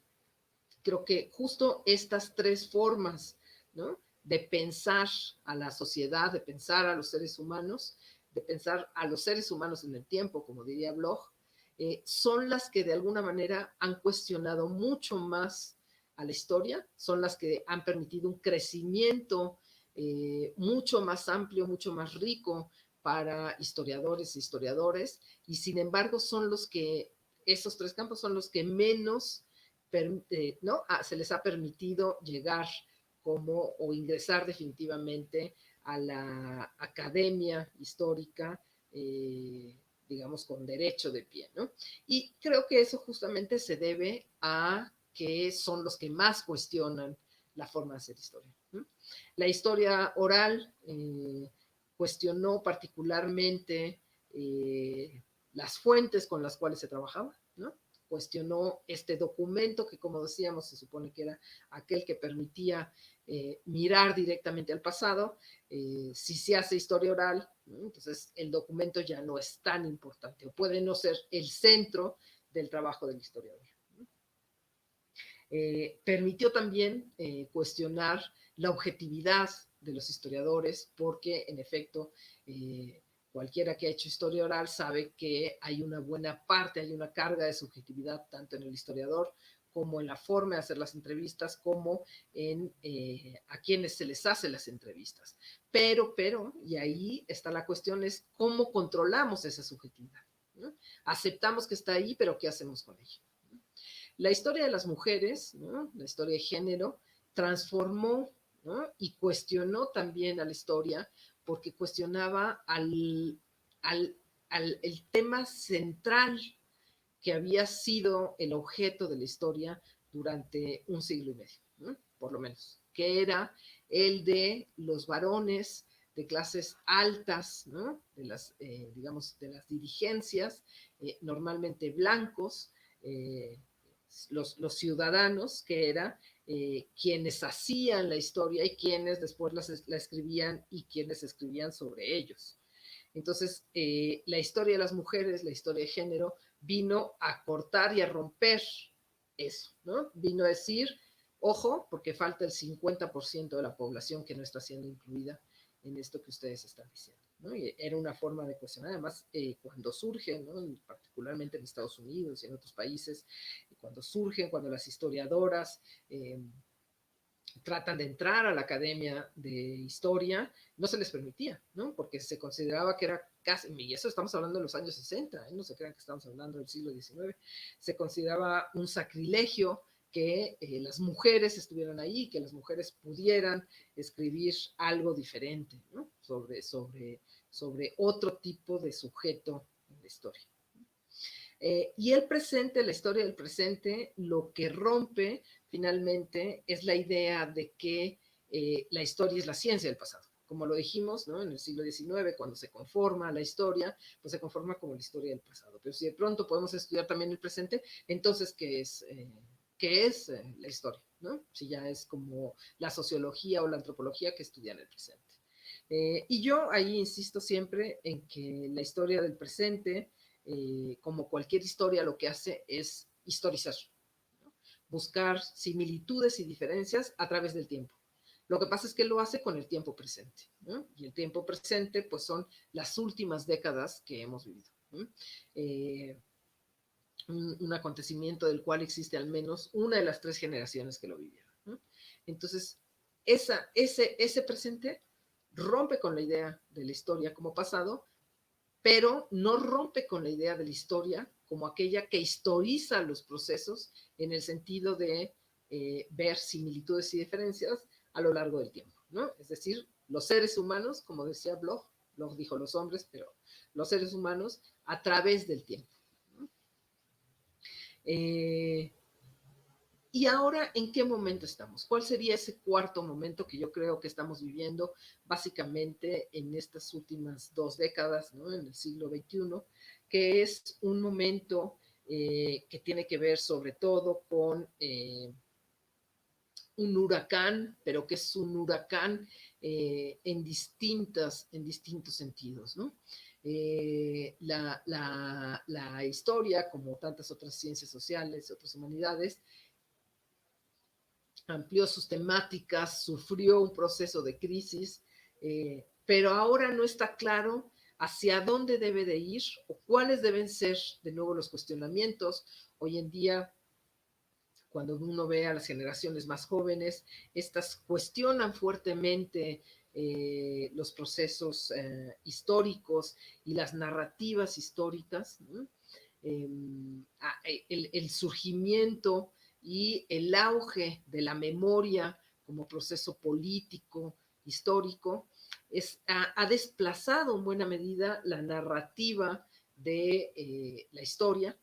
Creo que justo estas tres formas, ¿no?, de pensar a la sociedad, de pensar a los seres humanos, de pensar a los seres humanos en el tiempo, como diría Bloch, son las que de alguna manera han cuestionado mucho más a la historia, son las que han permitido un crecimiento mucho más amplio, mucho más rico para historiadores e historiadores, y sin embargo son los que, esos tres campos son los que menos, ¿no?, se les ha permitido llegar como o ingresar definitivamente a la academia histórica, digamos, con derecho de pie, ¿no? Y creo que eso justamente se debe a que son los que más cuestionan la forma de hacer historia, ¿no? La historia oral cuestionó particularmente las fuentes con las cuales se trabajaba, ¿no? Cuestionó este documento que, como decíamos, se supone que era aquel que permitía mirar directamente al pasado. Si se hace historia oral, ¿no?, entonces el documento ya no es tan importante o puede no ser el centro del trabajo del historiador. Permitió también cuestionar la objetividad de los historiadores, porque en efecto cualquiera que ha hecho historia oral sabe que hay una buena parte, hay una carga de subjetividad tanto en el historiador como en la forma de hacer las entrevistas, como en a quienes se les hace las entrevistas. Pero, y ahí está la cuestión, es cómo controlamos esa subjetividad, ¿no? Aceptamos que está ahí, pero ¿qué hacemos con ella? La historia de las mujeres, ¿no?, la historia de género, transformó, ¿no?, y cuestionó también a la historia, porque cuestionaba el tema central que había sido el objeto de la historia durante un siglo y medio, ¿no?, por lo menos, que era el de los varones de clases altas, ¿no?, de las, digamos, de las dirigencias, normalmente blancos, los ciudadanos, que eran quienes hacían la historia y quienes después la escribían y quienes escribían sobre ellos. Entonces, la historia de las mujeres, la historia de género, vino a cortar y a romper eso, ¿no? Vino a decir, ojo, porque falta el 50% de la población que no está siendo incluida en esto que ustedes están diciendo, ¿no? Y era una forma de cuestionar. Además, cuando surgen, ¿no?, particularmente en Estados Unidos y en otros países, cuando surgen, cuando las historiadoras tratan de entrar a la academia de historia, no se les permitía, ¿no?, porque se consideraba que era casi, y eso estamos hablando de los años 60, no se crean que estamos hablando del siglo XIX, se consideraba un sacrilegio que las mujeres estuvieran ahí, que las mujeres pudieran escribir algo diferente, ¿no?, sobre otro tipo de sujeto en la historia. Y el presente, la historia del presente, lo que rompe finalmente es la idea de que la historia es la ciencia del pasado. Como lo dijimos, ¿no?, en el siglo XIX, cuando se conforma la historia, pues se conforma como la historia del pasado. Pero si de pronto podemos estudiar también el presente, entonces, ¿qué es la historia, ¿no? Si ya es como la sociología o la antropología que estudian el presente. Y yo ahí insisto siempre en que la historia del presente, como cualquier historia, lo que hace es historizar, ¿no?, buscar similitudes y diferencias a través del tiempo. Lo que pasa es que lo hace con el tiempo presente, ¿no? Y el tiempo presente, pues, son las últimas décadas que hemos vivido, ¿no? Un acontecimiento del cual existe al menos una de las 3 generaciones que lo vivieron, ¿no? Entonces, ese presente rompe con la idea de la historia como pasado, pero no rompe con la idea de la historia como aquella que historiza los procesos en el sentido de ver similitudes y diferencias a lo largo del tiempo, ¿no? Es decir, los seres humanos, como decía Bloch dijo los hombres, pero los seres humanos a través del tiempo, ¿no? Y ahora, ¿en qué momento estamos? ¿Cuál sería ese cuarto momento que yo creo que estamos viviendo básicamente en estas últimas 2 décadas, ¿no?, en el siglo XXI, que es un momento que tiene que ver sobre todo con un huracán, pero que es un huracán en distintos sentidos, ¿no? La historia, como tantas otras ciencias sociales, otras humanidades, amplió sus temáticas, sufrió un proceso de crisis, pero ahora no está claro hacia dónde debe de ir o cuáles deben ser de nuevo los cuestionamientos. Hoy en día, cuando uno ve a las generaciones más jóvenes, estas cuestionan fuertemente los procesos históricos y las narrativas históricas, ¿no? El surgimiento y el auge de la memoria como proceso político, histórico, ha desplazado en buena medida la narrativa de la historia,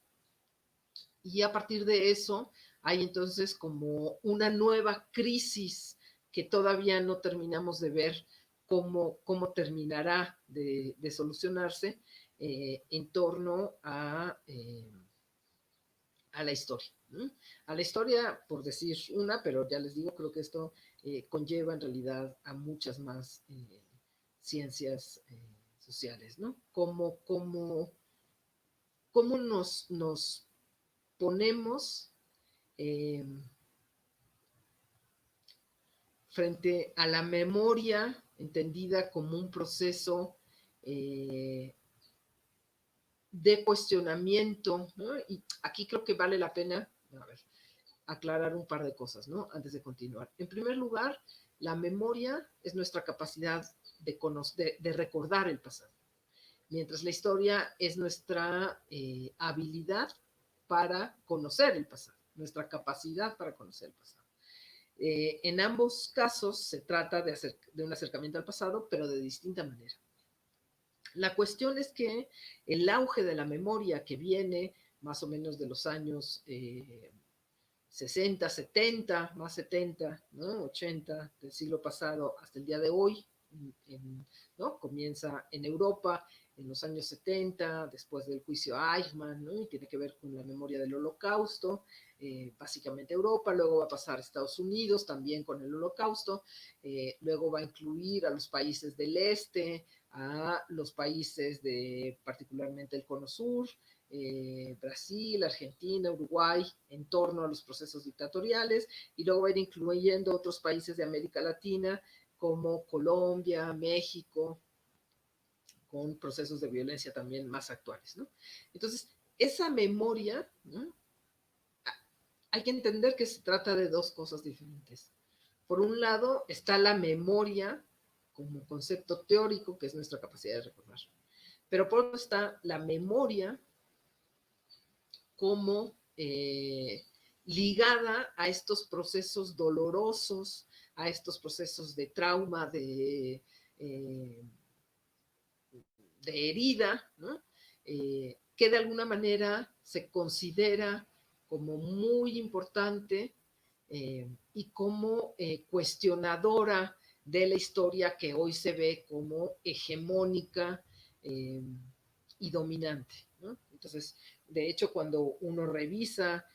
y a partir de eso hay entonces como una nueva crisis que todavía no terminamos de ver cómo terminará de solucionarse en torno a la historia. ¿No? A la historia, por decir una, pero ya les digo, creo que esto conlleva en realidad a muchas más ciencias sociales, ¿no? Cómo nos ponemos frente a la memoria entendida como un proceso de cuestionamiento, ¿no? Y aquí creo que vale la pena, a ver, aclarar un par de cosas, ¿no? Antes de continuar. En primer lugar, la memoria es nuestra capacidad de recordar el pasado, mientras la historia es nuestra habilidad para conocer el pasado, nuestra capacidad para conocer el pasado. En ambos casos se trata de un acercamiento al pasado, pero de distinta manera. La cuestión es que el auge de la memoria que viene más o menos de los años 60, 70, más 70, ¿no? 80 del siglo pasado hasta el día de hoy, ¿no? Comienza en Europa en los años 70, después del juicio Eichmann, ¿no? Y tiene que ver con la memoria del Holocausto, básicamente Europa, luego va a pasar a Estados Unidos también con el Holocausto, luego va a incluir a los países del este, a los países de particularmente el Cono Sur, Brasil, Argentina, Uruguay, en torno a los procesos dictatoriales, y luego va a ir incluyendo otros países de América Latina como Colombia, México, con procesos de violencia también más actuales, ¿no? Entonces, esa memoria, ¿no? Hay que entender que se trata de dos cosas diferentes. Por un lado está la memoria como concepto teórico, que es nuestra capacidad de recordar. Pero por otro está la memoria como ligada a estos procesos dolorosos, a estos procesos de trauma, de herida, ¿no? Que de alguna manera se considera como muy importante y como cuestionadora de la historia que hoy se ve como hegemónica y dominante, ¿no? Entonces, de hecho, cuando uno revisa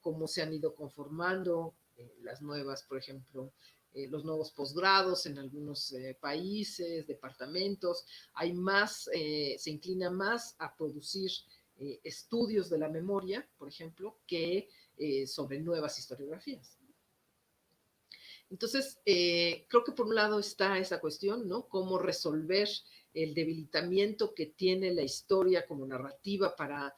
cómo se han ido conformando las nuevas, por ejemplo, los nuevos posgrados en algunos países, departamentos, hay más, se inclina más a producir estudios de la memoria, por ejemplo, que sobre nuevas historiografías. Entonces, creo que por un lado está esa cuestión, ¿no? Cómo resolver el debilitamiento que tiene la historia como narrativa para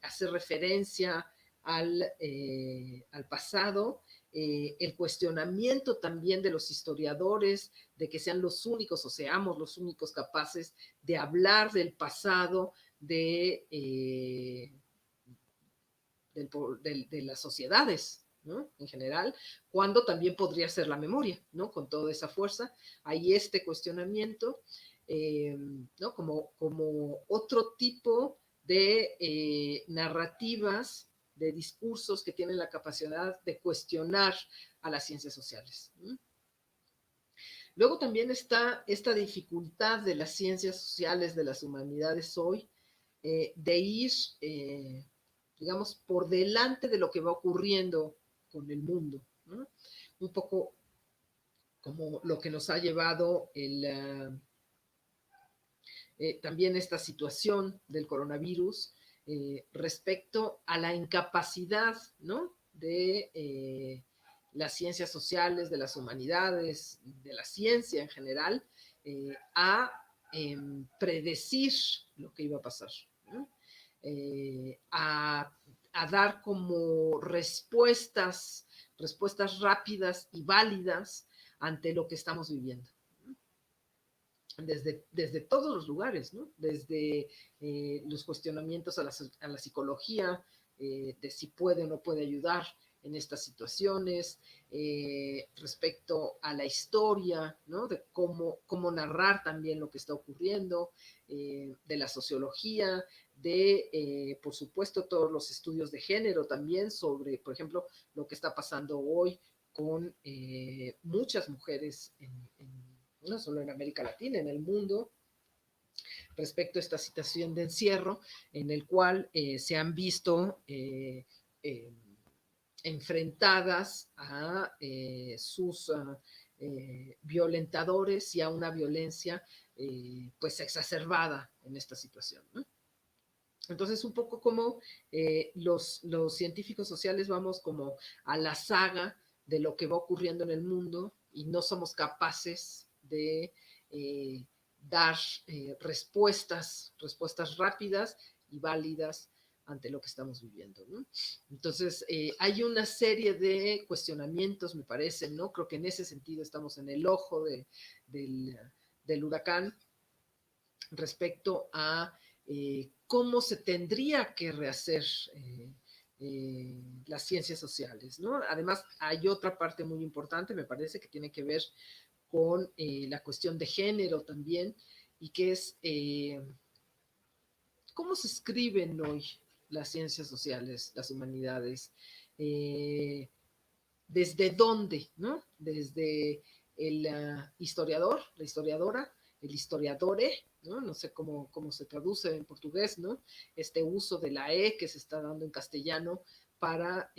hacer referencia al pasado, el cuestionamiento también de los historiadores, de que sean los únicos o seamos los únicos capaces de hablar del pasado de las sociedades, ¿no? En general, cuando también podría ser la memoria, ¿no? Con toda esa fuerza, hay este cuestionamiento, ¿no? Como otro tipo de narrativas, de discursos que tienen la capacidad de cuestionar a las ciencias sociales. ¿No? Luego también está esta dificultad de las ciencias sociales, de las humanidades hoy, de ir, digamos, por delante de lo que va ocurriendo con el mundo, ¿no? Un poco como lo que nos ha llevado también esta situación del coronavirus respecto a la incapacidad, ¿no? de las ciencias sociales, de las humanidades, de la ciencia en general, a predecir lo que iba a pasar, ¿no? A dar como respuestas rápidas y válidas ante lo que estamos viviendo. Desde todos los lugares, ¿no? Desde los cuestionamientos a la psicología, de si puede o no puede ayudar en estas situaciones, respecto a la historia, ¿no? De cómo narrar también lo que está ocurriendo, de la sociología, de, por supuesto, todos los estudios de género también sobre, por ejemplo, lo que está pasando hoy con muchas mujeres no solo en América Latina, en el mundo, respecto a esta situación de encierro, en el cual se han visto enfrentadas a sus violentadores y a una violencia pues exacerbada en esta situación, ¿no? Entonces, un poco como los científicos sociales vamos como a la saga de lo que va ocurriendo en el mundo y no somos capaces de dar respuestas rápidas y válidas ante lo que estamos viviendo, ¿no? Entonces, hay una serie de cuestionamientos, me parece, ¿no? Creo que en ese sentido estamos en el ojo del huracán respecto a cómo se tendría que rehacer las ciencias sociales, ¿no? Además, hay otra parte muy importante, me parece, que tiene que ver con la cuestión de género también, y que es cómo se escriben hoy las ciencias sociales, las humanidades, desde dónde, ¿no? Desde el historiador, la historiadora, el historiadore, ¿no? No sé cómo se traduce en portugués, ¿no? Este uso de la E que se está dando en castellano para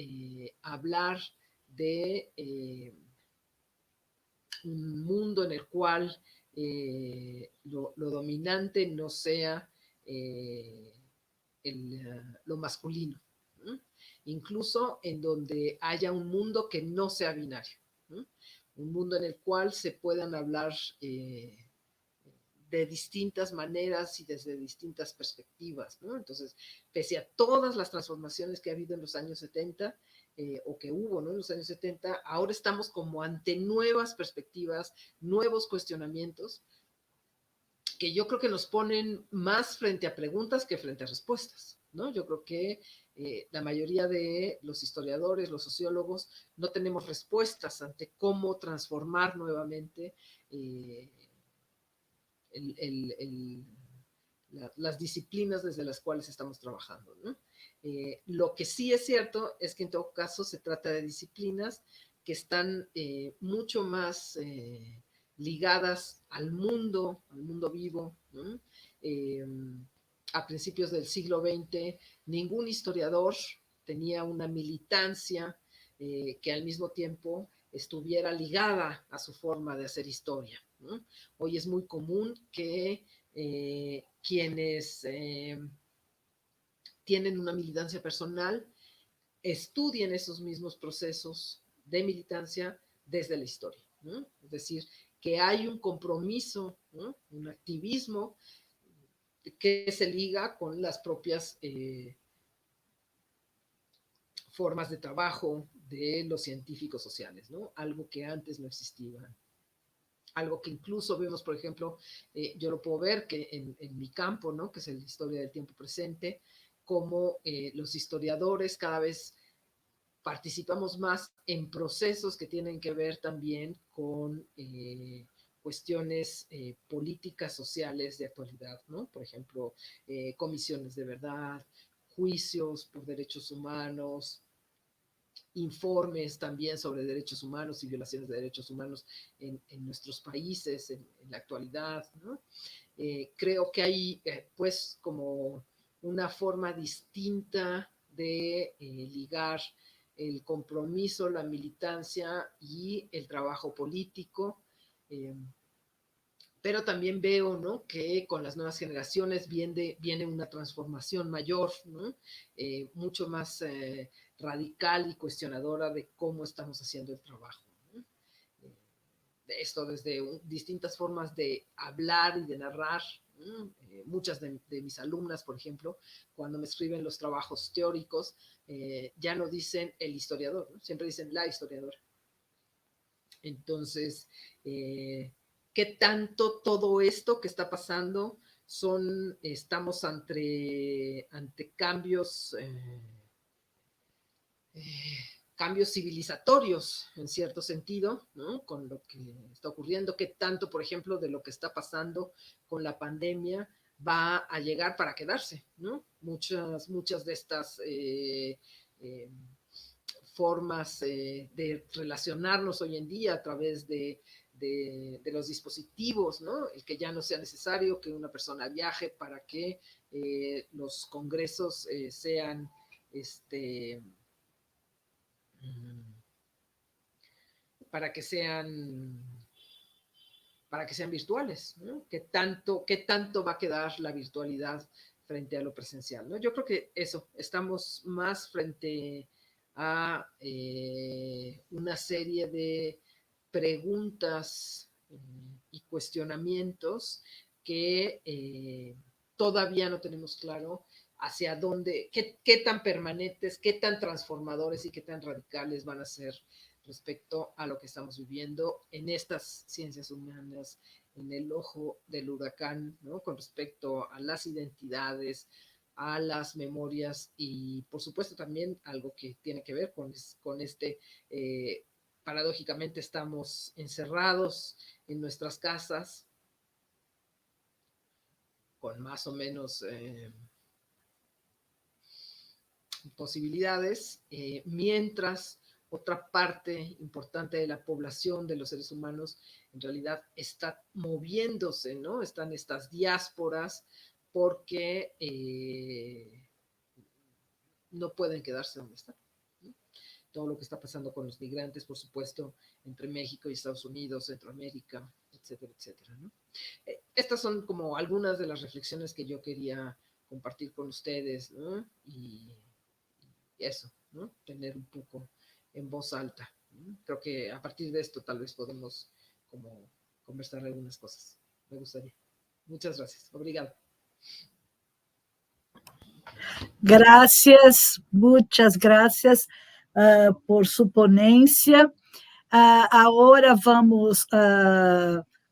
hablar de un mundo en el cual lo dominante no sea lo masculino, ¿no? Incluso en donde haya un mundo que no sea binario, ¿no? Un mundo en el cual se puedan hablar de distintas maneras y desde distintas perspectivas, ¿no? Entonces, pese a todas las transformaciones que ha habido en los años 70, o que hubo, ¿no? En los años 70, ahora estamos como ante nuevas perspectivas, nuevos cuestionamientos, que yo creo que nos ponen más frente a preguntas que frente a respuestas, ¿no? Yo creo que la mayoría de los historiadores, los sociólogos, no tenemos respuestas ante cómo transformar nuevamente las disciplinas desde las cuales estamos trabajando, ¿no? Lo que sí es cierto es que en todo caso se trata de disciplinas que están mucho más ligadas al mundo vivo, ¿no? A principios del siglo XX, ningún historiador tenía una militancia que al mismo tiempo estuviera ligada a su forma de hacer historia, ¿no? Hoy es muy común que quienes tienen una militancia personal estudien esos mismos procesos de militancia desde la historia, ¿no? Es decir, que hay un compromiso, ¿no? Un activismo que se liga con las propias formas de trabajo de los científicos sociales, ¿no? Algo que antes no existía. Algo que incluso vemos, por ejemplo, yo lo puedo ver que en mi campo, ¿no? Que es la historia del tiempo presente, como los historiadores cada vez participamos más en procesos que tienen que ver también con cuestiones políticas, sociales de actualidad, ¿no? Por ejemplo, comisiones de verdad, juicios por derechos humanos, informes también sobre derechos humanos y violaciones de derechos humanos en nuestros países en la actualidad, ¿no? Creo que hay pues como una forma distinta de ligar el compromiso, la militancia y el trabajo político, pero también veo, ¿no?, que con las nuevas generaciones viene una transformación mayor, ¿no?, mucho más radical y cuestionadora de cómo estamos haciendo el trabajo, ¿no? Esto desde distintas formas de hablar y de narrar. Muchas de mis alumnas, por ejemplo, cuando me escriben los trabajos teóricos, ya no dicen el historiador, ¿no? Siempre dicen la historiadora. Entonces, ¿qué tanto todo esto que está pasando estamos ante cambios, cambios civilizatorios, en cierto sentido, ¿no?, con lo que está ocurriendo? ¿Qué tanto, por ejemplo, de lo que está pasando con la pandemia va a llegar para quedarse, ¿no? Muchas de estas formas de relacionarnos hoy en día a través de los dispositivos, ¿no? El que ya no sea necesario que una persona viaje para que los congresos sean para que sean virtuales, ¿no? ¿Qué tanto va a quedar la virtualidad frente a lo presencial, ¿no? Yo creo que estamos más frente a una serie de preguntas y cuestionamientos que todavía no tenemos claro hacia dónde, qué tan permanentes, qué tan transformadores y qué tan radicales van a ser respecto a lo que estamos viviendo en estas ciencias humanas, en el ojo del huracán, ¿no?, con respecto a las identidades, a las memorias y, por supuesto, también algo que tiene que ver con paradójicamente estamos encerrados en nuestras casas con más o menos posibilidades, mientras otra parte importante de la población de los seres humanos en realidad está moviéndose, ¿no? Están estas diásporas porque no pueden quedarse donde están, ¿no? Todo lo que está pasando con los migrantes, por supuesto, entre México y Estados Unidos, Centroamérica, etcétera, etcétera, ¿no? Estas son como algunas de las reflexiones que yo quería compartir con ustedes, ¿no? Y eso, ¿no? Tener un poco en voz alta, ¿no? Creo que a partir de esto tal vez podemos como conversar algunas cosas. Me gustaría. Muchas gracias. Obrigado. Gracias, muchas gracias por su ponencia. Agora vamos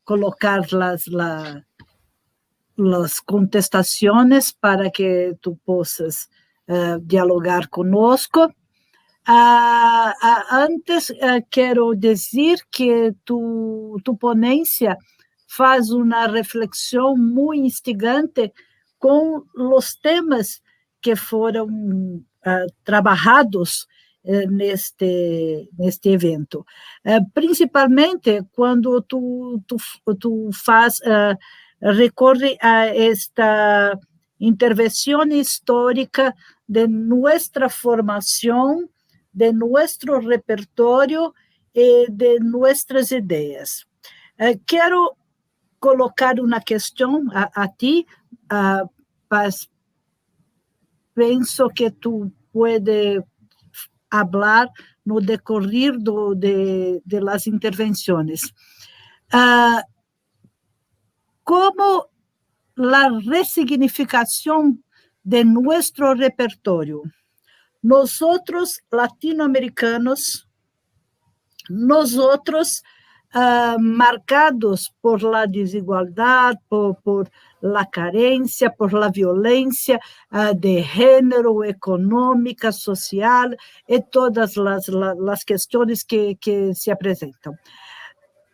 colocar las contestaciones para que tú possas dialogar conosco. Antes, quero dizer que tu ponencia faz uma reflexão muito instigante com os temas que foram trabalhados neste evento. Principalmente quando tu recorre a esta intervenção histórica de nossa formação, de nosso repertório e de nossas ideias. Quero colocar uma questão a ti, mas penso que tu pode falar no decorrer de las intervenções. Como a ressignificação de nosso repertório, nosotros latinoamericanos, nosotros marcados por la desigualdad, por la carencia, por la violencia de género, económica, social, y todas las cuestiones que se presentan.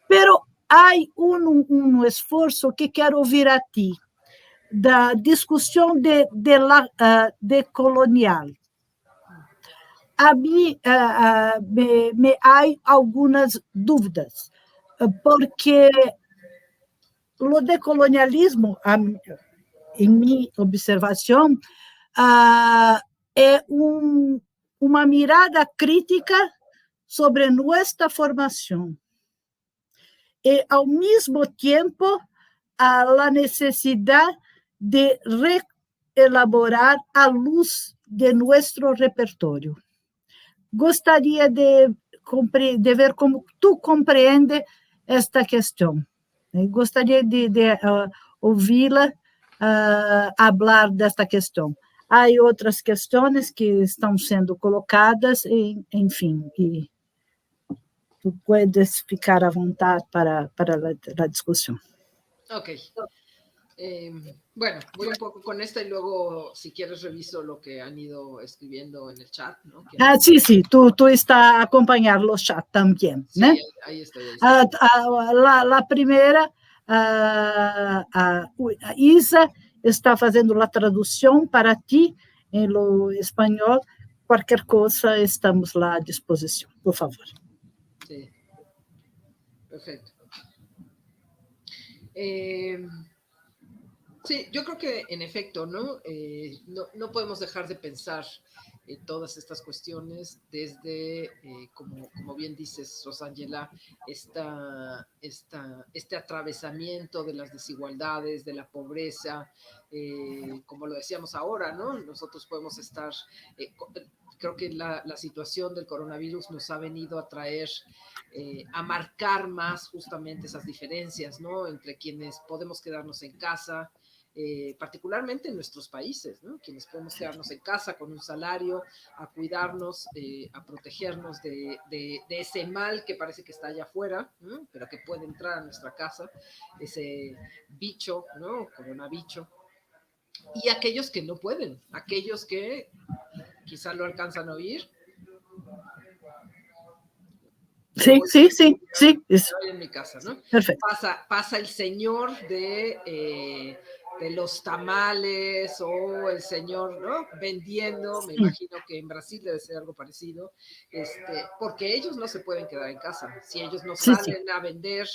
Pero hay un esfuerzo que quiero oír a ti, da discussão de colonial. A mim me há algumas dúvidas, porque o decolonialismo, em minha observação, é uma mirada crítica sobre nossa formação. E, ao mesmo tempo, a la necesidad de reelaborar a luz de nuestro repertorio. Gostaria de ver como tu compreende esta questão. Gostaria de ouvi-la falar desta questão. Há outras questões que estão sendo colocadas, enfim, e tu puedes ficar à vontade para a discussão. Ok. Bueno, voy un poco con esta y luego, si quieres, reviso lo que han ido escribiendo en el chat, ¿no? Sí, sí, tú estás a acompañar los chats también, sí, ¿no? Ahí estoy. La primera, Isa está haciendo la traducción para ti en lo español. Cualquier cosa, estamos a disposición, por favor. Sí, perfecto. Sí, yo creo que en efecto, ¿no? No podemos dejar de pensar todas estas cuestiones desde, como bien dices, Rosángela, este atravesamiento de las desigualdades, de la pobreza, como lo decíamos ahora, ¿no? Nosotros podemos estar, creo que la situación del coronavirus nos ha venido a traer, a marcar más justamente esas diferencias, ¿no? Entre quienes podemos quedarnos en casa, particularmente en nuestros países, ¿no? Quienes podemos quedarnos en casa con un salario, a cuidarnos, a protegernos de ese mal que parece que está allá afuera, ¿no? Pero que puede entrar a nuestra casa, ese bicho, ¿no? Coronavirus. Y aquellos que no pueden, aquellos que quizá lo alcanzan a oír. Sí. Estoy en mi casa, ¿no? Perfecto. Pasa el señor de los tamales o el señor, ¿no? Vendiendo, me imagino que en Brasil debe ser algo parecido, porque ellos no se pueden quedar en casa. Si ellos no salen a vender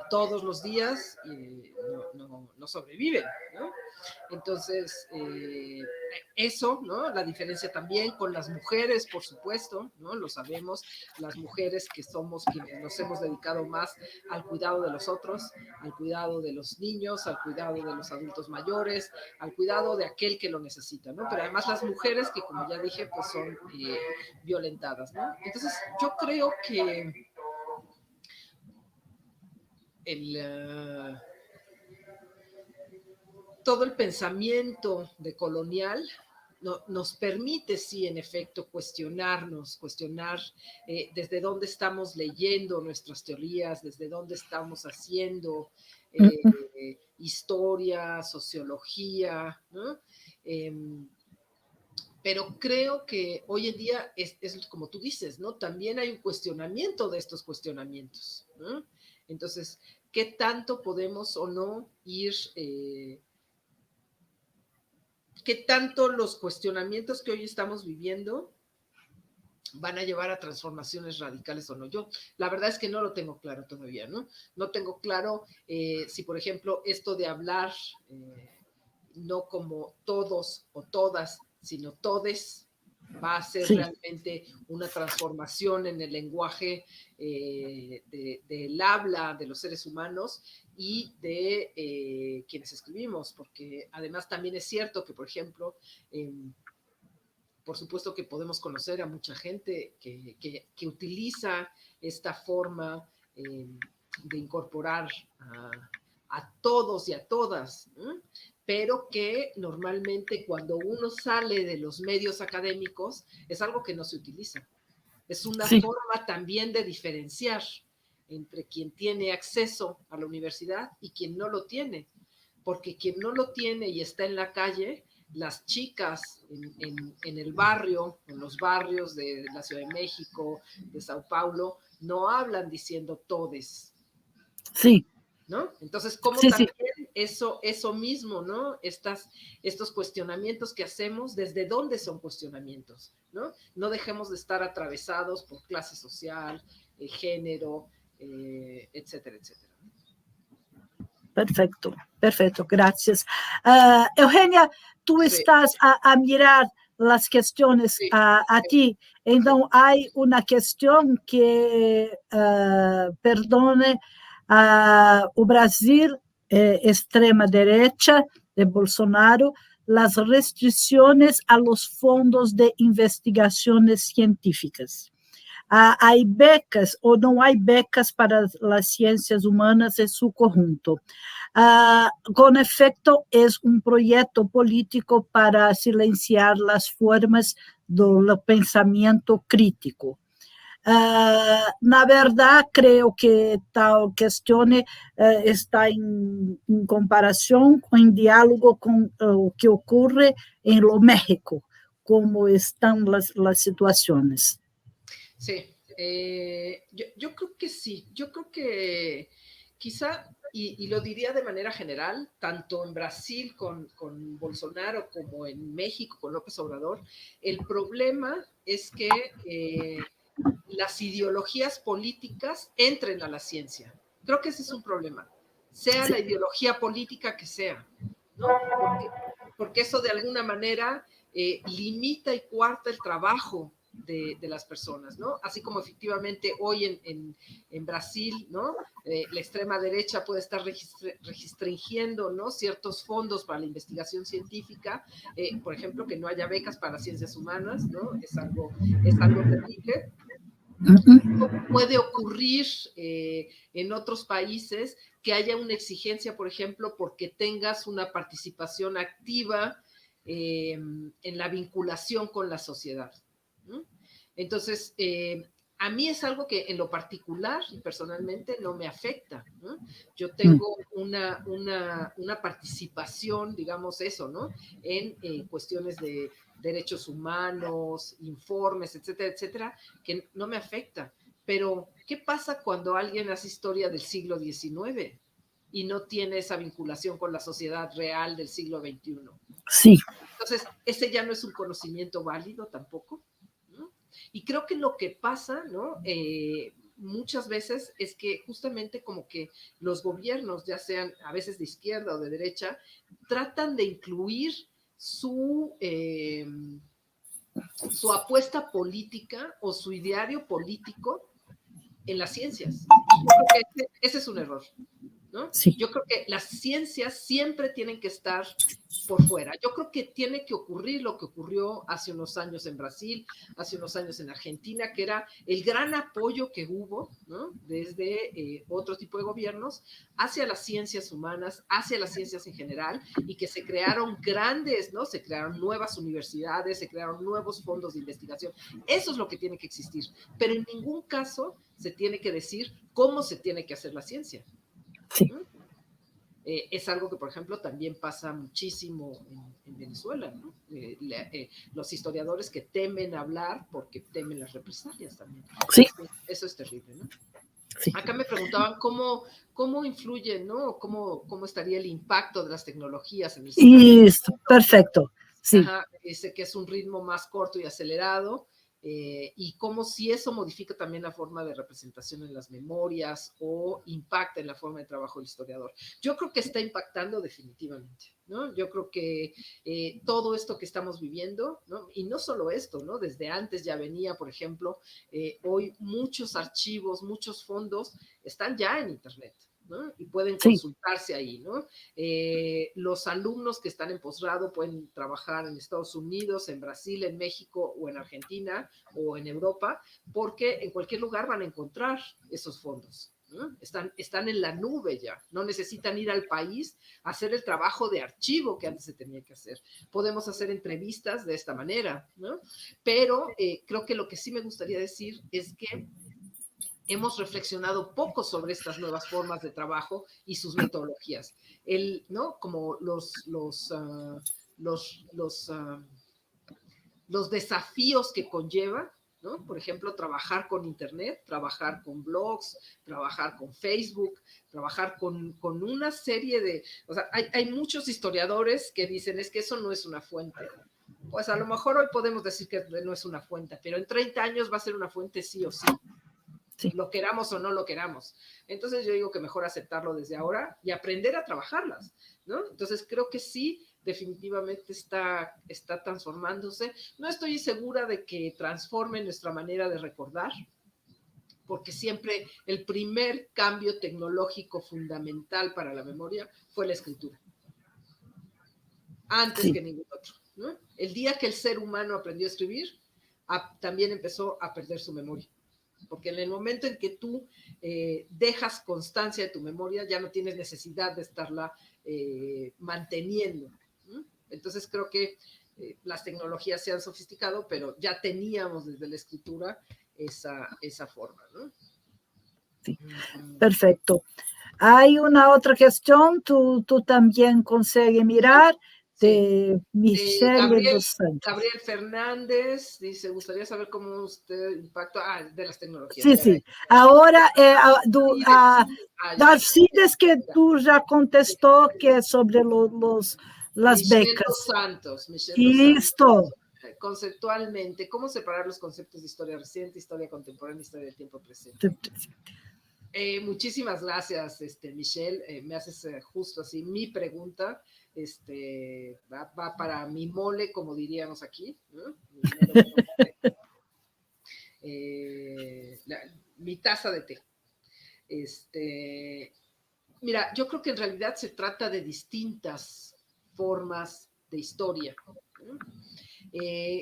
todos los días, no sobreviven, ¿no? Entonces, eso, ¿no? La diferencia también con las mujeres, por supuesto, ¿no? Lo sabemos, las mujeres que somos quienes nos hemos dedicado más al cuidado de los otros, al cuidado de los niños, al cuidado de los adultos mayores, al cuidado de aquel que lo necesita, ¿no? Pero además las mujeres que, como ya dije, pues son violentadas, ¿no? Entonces, yo creo que todo el pensamiento decolonial nos permite, sí, en efecto, cuestionar desde dónde estamos leyendo nuestras teorías, desde dónde estamos haciendo historia, sociología, ¿no? Pero creo que hoy en día es como tú dices, ¿no? También hay un cuestionamiento de estos cuestionamientos, ¿no? Entonces, ¿qué tanto podemos o no ir... ¿Qué tanto los cuestionamientos que hoy estamos viviendo van a llevar a transformaciones radicales o no? Yo, la verdad es que no lo tengo claro todavía, ¿no? No tengo claro si, por ejemplo, esto de hablar no como todos o todas, sino todes, va a ser realmente una transformación en el lenguaje del habla de los seres humanos y de quienes escribimos, porque además también es cierto que, por ejemplo, por supuesto que podemos conocer a mucha gente que utiliza esta forma de incorporar a todos y a todas, ¿no? Pero que normalmente cuando uno sale de los medios académicos es algo que no se utiliza. Es una forma también de diferenciar entre quien tiene acceso a la universidad y quien no lo tiene, porque quien no lo tiene y está en la calle, las chicas en el barrio, en los barrios de la Ciudad de México, de Sao Paulo, no hablan diciendo todes. Sí. ¿No? Entonces, ¿cómo también eso mismo, ¿no? Estos cuestionamientos que hacemos, ¿desde dónde son cuestionamientos? ¿No? No dejemos de estar atravesados por clase social, género, etcétera, etcétera. Perfecto, gracias. Eugenia, tú estás a mirar las cuestiones a ti, entonces hay una cuestión que, perdone, o Brasil extrema derecha de Bolsonaro las restricciones a los fondos de investigaciones científicas. Hay becas ou não há becas para as ciências humanas em seu conjunto. Com efeito, é projeto político para silenciar as formas do pensamento crítico. Na verdade, creio que tal questão está em comparação, em diálogo com o que ocorre em México, como estão as situações. Sí, yo creo que sí, yo creo que quizá, y lo diría de manera general, tanto en Brasil con Bolsonaro como en México con López Obrador, el problema es que las ideologías políticas entren a la ciencia. Creo que ese es un problema, sea la ideología política que sea, ¿no? Porque eso de alguna manera limita y coarta el trabajo de las personas, ¿no? Así como efectivamente hoy en Brasil, ¿no? La extrema derecha puede estar restringiendo, ¿no? Ciertos fondos para la investigación científica, por ejemplo, que no haya becas para ciencias humanas, ¿no? Es algo terrible. Puede ocurrir en otros países que haya una exigencia, por ejemplo, porque tengas una participación activa en la vinculación con la sociedad. Entonces, a mí es algo que en lo particular y personalmente no me afecta, ¿no? Yo tengo una participación, digamos eso, ¿no? En cuestiones de derechos humanos, informes, etcétera, etcétera, que no me afecta. Pero, ¿qué pasa cuando alguien hace historia del siglo XIX y no tiene esa vinculación con la sociedad real del siglo XXI? Sí. Entonces, ese ya no es un conocimiento válido tampoco, ¿no? Y creo que lo que pasa, ¿no? Muchas veces es que justamente como que los gobiernos, ya sean a veces de izquierda o de derecha, tratan de incluir su apuesta política o su ideario político en las ciencias. Yo creo que ese es un error, ¿no? Sí. Yo creo que las ciencias siempre tienen que estar por fuera. Yo creo que tiene que ocurrir lo que ocurrió hace unos años en Brasil, hace unos años en Argentina, que era el gran apoyo que hubo, ¿no? Desde otro tipo de gobiernos hacia las ciencias humanas, hacia las ciencias en general, y que se crearon grandes, ¿no? Se crearon nuevas universidades, se crearon nuevos fondos de investigación. Eso es lo que tiene que existir, pero en ningún caso se tiene que decir cómo se tiene que hacer la ciencia. Sí. Es algo que, por ejemplo, también pasa muchísimo en Venezuela, ¿no? Los historiadores que temen hablar porque temen las represalias también. Sí. Eso es terrible, ¿no? Sí. Acá me preguntaban cómo influye, ¿no? ¿Cómo estaría el impacto de las tecnologías en el siglo XXI? Perfecto. Sí. Ajá, dice que es un ritmo más corto y acelerado. Y cómo si eso modifica también la forma de representación en las memorias o impacta en la forma de trabajo del historiador. Yo creo que está impactando definitivamente, ¿no? Yo creo que todo esto que estamos viviendo, ¿no? Y no solo esto, ¿no? Desde antes ya venía, por ejemplo, hoy muchos archivos, muchos fondos están ya en Internet, ¿no? Y pueden consultarse ahí, ¿no? Los alumnos que están en posgrado pueden trabajar en Estados Unidos, en Brasil, en México o en Argentina o en Europa, porque en cualquier lugar van a encontrar esos fondos, ¿no? Están en la nube ya, no necesitan ir al país a hacer el trabajo de archivo que antes se tenía que hacer. Podemos hacer entrevistas de esta manera, ¿no? Pero creo que lo que sí me gustaría decir es que hemos reflexionado poco sobre estas nuevas formas de trabajo y sus metodologías. ¿No? Como los desafíos que conlleva, ¿no? Por ejemplo, trabajar con Internet, trabajar con blogs, trabajar con Facebook, trabajar con una serie de... O sea, hay muchos historiadores que dicen, es que eso no es una fuente. Pues a lo mejor hoy podemos decir que no es una fuente, pero en 30 años va a ser una fuente sí o sí. Sí. Lo queramos o no lo queramos. Entonces yo digo que mejor aceptarlo desde ahora y aprender a trabajarlas, ¿no? Entonces creo que sí, definitivamente está transformándose. No estoy segura de que transforme nuestra manera de recordar, porque siempre el primer cambio tecnológico fundamental para la memoria fue la escritura, antes que ningún otro, ¿no? El día que el ser humano aprendió a escribir, también empezó a perder su memoria, porque en el momento en que tú dejas constancia de tu memoria, ya no tienes necesidad de estarla manteniendo, ¿no? Entonces creo que las tecnologías se han sofisticado, pero ya teníamos desde la escritura esa forma, ¿no? Sí. Perfecto. Hay una otra cuestión, tú también consigues mirar, de Michelle dos Santos. Gabriel Fernández dice, gustaría saber cómo usted impacta de las tecnologías. Sí, sí. Ahora, Darcides, que tú ya contestó, que es sobre las becas. Dos Santos. Listo. Conceptualmente, ¿cómo separar los conceptos de historia reciente, historia contemporánea, historia del tiempo presente? Muchísimas gracias, Michelle. Me haces justo así mi pregunta. Va para mi mole, como diríamos aquí, ¿no? Mi taza de té. Mira, yo creo que en realidad se trata de distintas formas de historia, ¿no?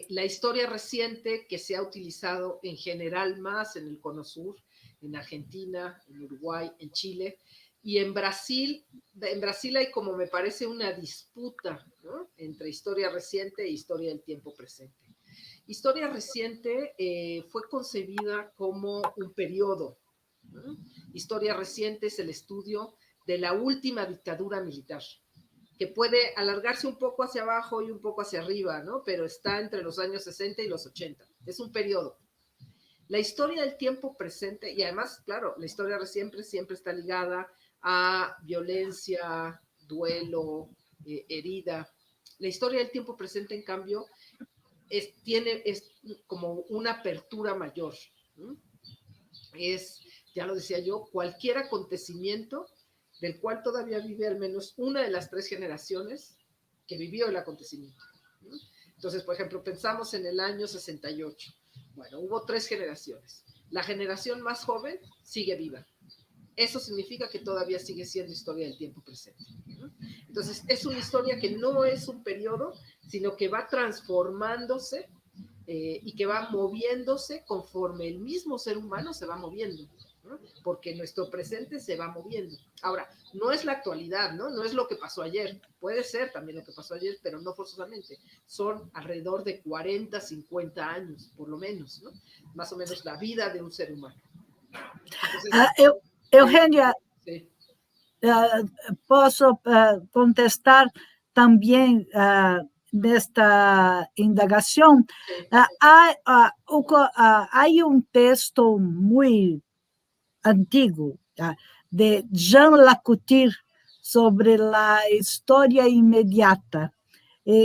La historia reciente que se ha utilizado en general más en el Cono Sur, en Argentina, en Uruguay, en Chile, y en Brasil hay, como me parece, una disputa, ¿no?, entre historia reciente e historia del tiempo presente. Historia reciente fue concebida como un periodo, ¿no? Historia reciente es el estudio de la última dictadura militar, que puede alargarse un poco hacia abajo y un poco hacia arriba, ¿no? Pero está entre los años 60 y los 80. Es un periodo. La historia del tiempo presente, y además, claro, la historia siempre está ligada a violencia, duelo, herida. La historia del tiempo presente, en cambio, es como una apertura mayor, ¿no? Ya lo decía yo, cualquier acontecimiento del cual todavía vive al menos una de las 3 generaciones que vivió el acontecimiento, ¿no? Entonces, por ejemplo, pensamos en el año 68. Bueno, hubo 3 generaciones. La generación más joven sigue viva. Eso significa que todavía sigue siendo historia del tiempo presente, ¿no? Entonces, es una historia que no es un periodo, sino que va transformándose y que va moviéndose conforme el mismo ser humano se va moviendo, ¿no? Porque nuestro presente se va moviendo. Ahora, no es la actualidad, ¿no? No es lo que pasó ayer. Puede ser también lo que pasó ayer, pero no forzosamente. Son alrededor de 40, 50 años, por lo menos, ¿no? Más o menos la vida de un ser humano. Entonces, Eugenia, sí. ¿Posso contestar también nesta indagação? Sí. Há um texto muito antigo de Jean Lacouture sobre a história imediata.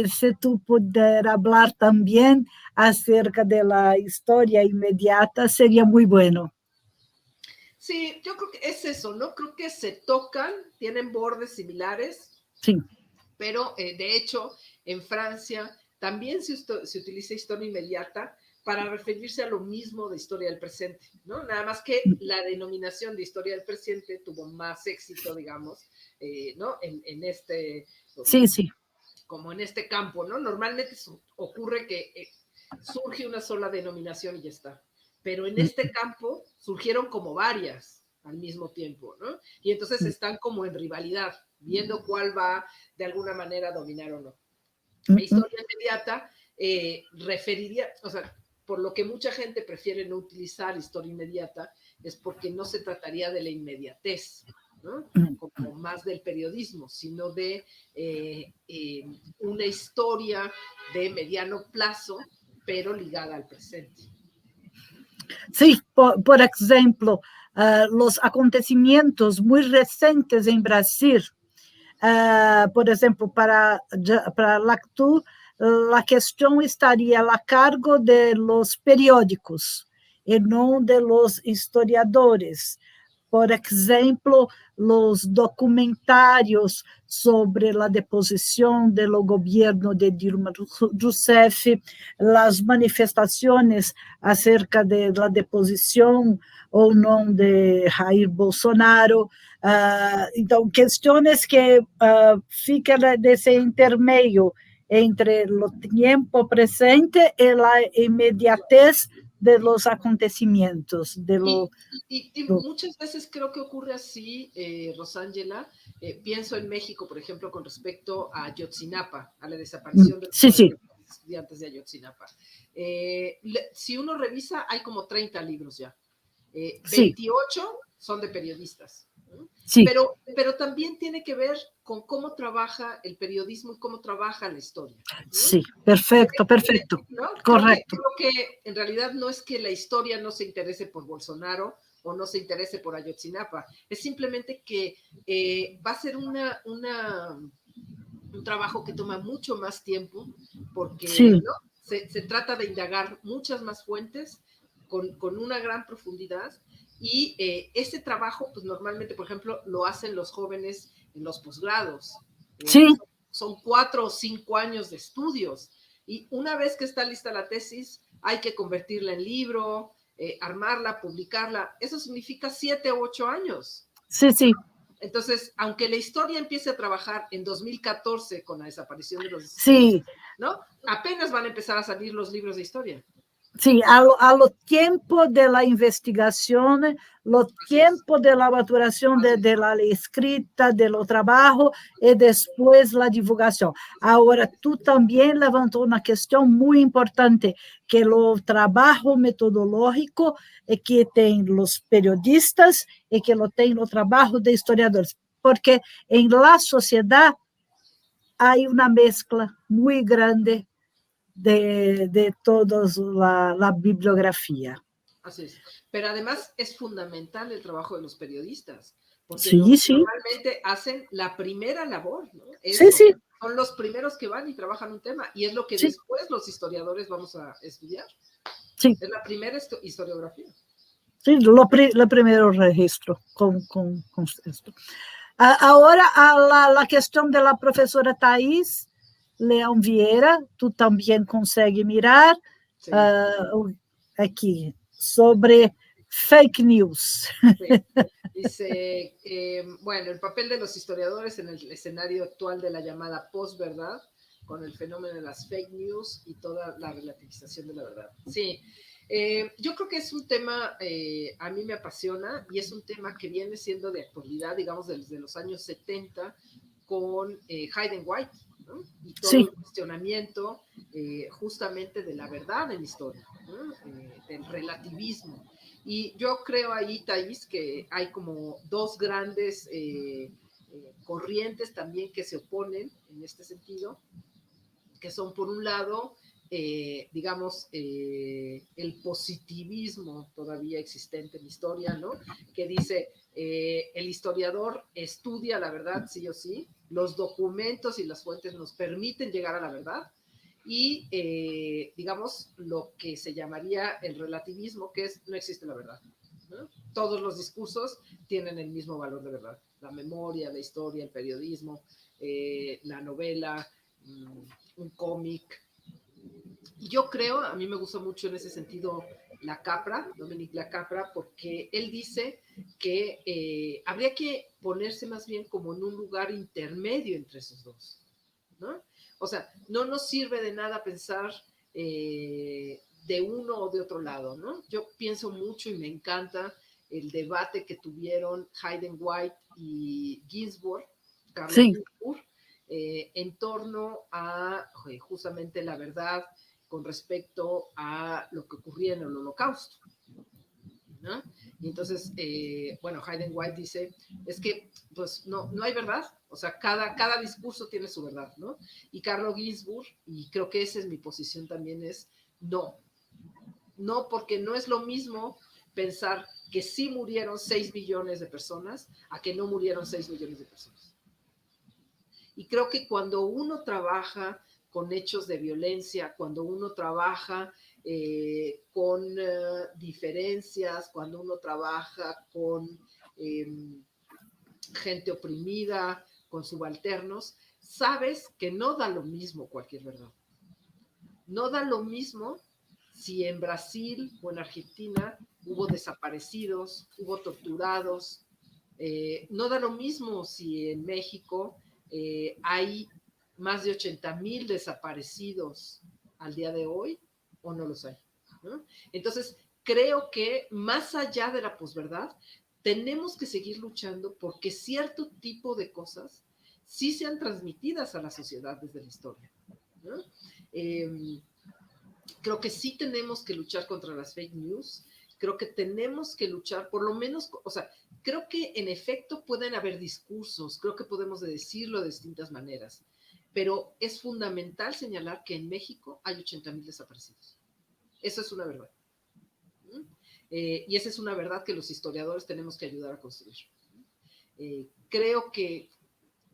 Se tu puder falar também acerca da história imediata, seria muito bueno. Sí, yo creo que es eso, ¿no? Creo que se tocan, tienen bordes similares, sí, pero de hecho en Francia también se utiliza historia inmediata para referirse a lo mismo de historia del presente, ¿no? Nada más que la denominación de historia del presente tuvo más éxito, digamos, ¿no? En este... Sí, sí. Como en este campo, ¿no? Normalmente ocurre que surge una sola denominación y ya está. Pero en este campo surgieron como varias al mismo tiempo, ¿no? Y entonces están como en rivalidad, viendo cuál va de alguna manera a dominar o no. La historia inmediata referiría, o sea, por lo que mucha gente prefiere no utilizar historia inmediata, es porque no se trataría de la inmediatez, ¿no? Como más del periodismo, sino de una historia de mediano plazo, pero ligada al presente. Sí, por ejemplo, los acontecimientos muy recientes en Brasil, por ejemplo, para Lacouture, la cuestión estaría a cargo de los periódicos y no de los historiadores, por exemplo, os documentários sobre a deposição do governo de Dilma Rousseff, as manifestações acerca da deposição ou não de Jair Bolsonaro. Então, questões que ficam nesse intermeio entre o tempo presente e a imediatez de los acontecimientos. Y muchas veces creo que ocurre así, Rosángela. Pienso en México, por ejemplo, con respecto a Ayotzinapa, a la desaparición de los estudiantes de Ayotzinapa. Si uno revisa, hay como 30 libros ya. 28 son de periodistas. Sí. Pero también tiene que ver con cómo trabaja el periodismo y cómo trabaja la historia, ¿no? Sí, perfecto, ¿no? Correcto. Creo que en realidad no es que la historia no se interese por Bolsonaro o no se interese por Ayotzinapa, es simplemente que va a ser un trabajo que toma mucho más tiempo porque ¿no? se trata de indagar muchas más fuentes con una gran profundidad. Y ese trabajo, pues normalmente, por ejemplo, lo hacen los jóvenes en los posgrados. Son 4 o 5 años de estudios. Y una vez que está lista la tesis, hay que convertirla en libro, armarla, publicarla. Eso significa 7 o 8 años. Sí. Entonces, aunque la historia empiece a trabajar en 2014 con la desaparición de los... ¿no? Apenas van a empezar a salir los libros de historia. Sí, a lo tiempo de la investigación, lo tiempo de la maturación de la escrita, de lo trabajo y después la divulgación. Ahora, tú también levantó una cuestión muy importante, que lo trabajo metodológico que tienen los periodistas y que lo tienen el trabajo de historiadores, porque en la sociedad hay una mezcla muy grande de toda la bibliografía. Así es. Pero además es fundamental el trabajo de los periodistas, porque normalmente hacen la primera labor, ¿no? Son los primeros que van y trabajan un tema, y es lo que después los historiadores vamos a estudiar. Es la primera historiografía. Sí, el primer registro con esto. Ahora, la cuestión de la profesora Thais Leão Vieira, tú también consigues mirar aquí, sobre fake news. Sí. Dice, bueno, el papel de los historiadores en el escenario actual de la llamada posverdad, con el fenómeno de las fake news y toda la relativización de la verdad. Sí, yo creo que es un tema, a mí me apasiona, y es un tema que viene siendo de actualidad, digamos, desde los años 70, con Hayden White, ¿no? Y todo el cuestionamiento justamente de la verdad en la historia, ¿no? Del relativismo. Y yo creo ahí, Thais, que hay como dos grandes corrientes también que se oponen en este sentido, que son por un lado, digamos, el positivismo todavía existente en la historia, ¿no? Que dice, el historiador estudia la verdad sí o sí, los documentos y las fuentes nos permiten llegar a la verdad, y, digamos, lo que se llamaría el relativismo, que es no existe la verdad, ¿no? Todos los discursos tienen el mismo valor de verdad, la memoria, la historia, el periodismo, la novela, un cómic. Y yo creo, a mí me gusta mucho en ese sentido Lacapra, Dominique Lacapra, porque él dice que habría que ponerse más bien como en un lugar intermedio entre esos dos, ¿no? O sea, no nos sirve de nada pensar de uno o de otro lado, ¿no? Yo pienso mucho y me encanta el debate que tuvieron Hayden White y Ginsburg, Carlos Ginsburg, en torno a justamente la verdad con respecto a lo que ocurría en el Holocausto, ¿no? Y entonces, bueno, Hayden White dice, es que pues no hay verdad, o sea, cada discurso tiene su verdad, ¿no? Y Carlo Ginzburg, y creo que esa es mi posición también, es no, porque no es lo mismo pensar que sí murieron 6 millones de personas a que no murieron 6 millones de personas. Y creo que cuando uno trabaja con hechos de violencia, cuando uno trabaja con diferencias, cuando uno trabaja con gente oprimida, con subalternos, sabes que no da lo mismo cualquier verdad. No da lo mismo si en Brasil o en Argentina hubo desaparecidos, hubo torturados. No da lo mismo si en México hay más de 80,000 desaparecidos al día de hoy o no los hay, ¿no? Entonces, creo que más allá de la posverdad, tenemos que seguir luchando porque cierto tipo de cosas sí sean transmitidas a la sociedad desde la historia, ¿no? Creo que sí tenemos que luchar contra las fake news, creo que tenemos que luchar, por lo menos, o sea, creo que en efecto pueden haber discursos, creo que podemos decirlo de distintas maneras, pero es fundamental señalar que en México hay 80,000 desaparecidos. Eso es una verdad. Y esa es una verdad que los historiadores tenemos que ayudar a construir. Creo que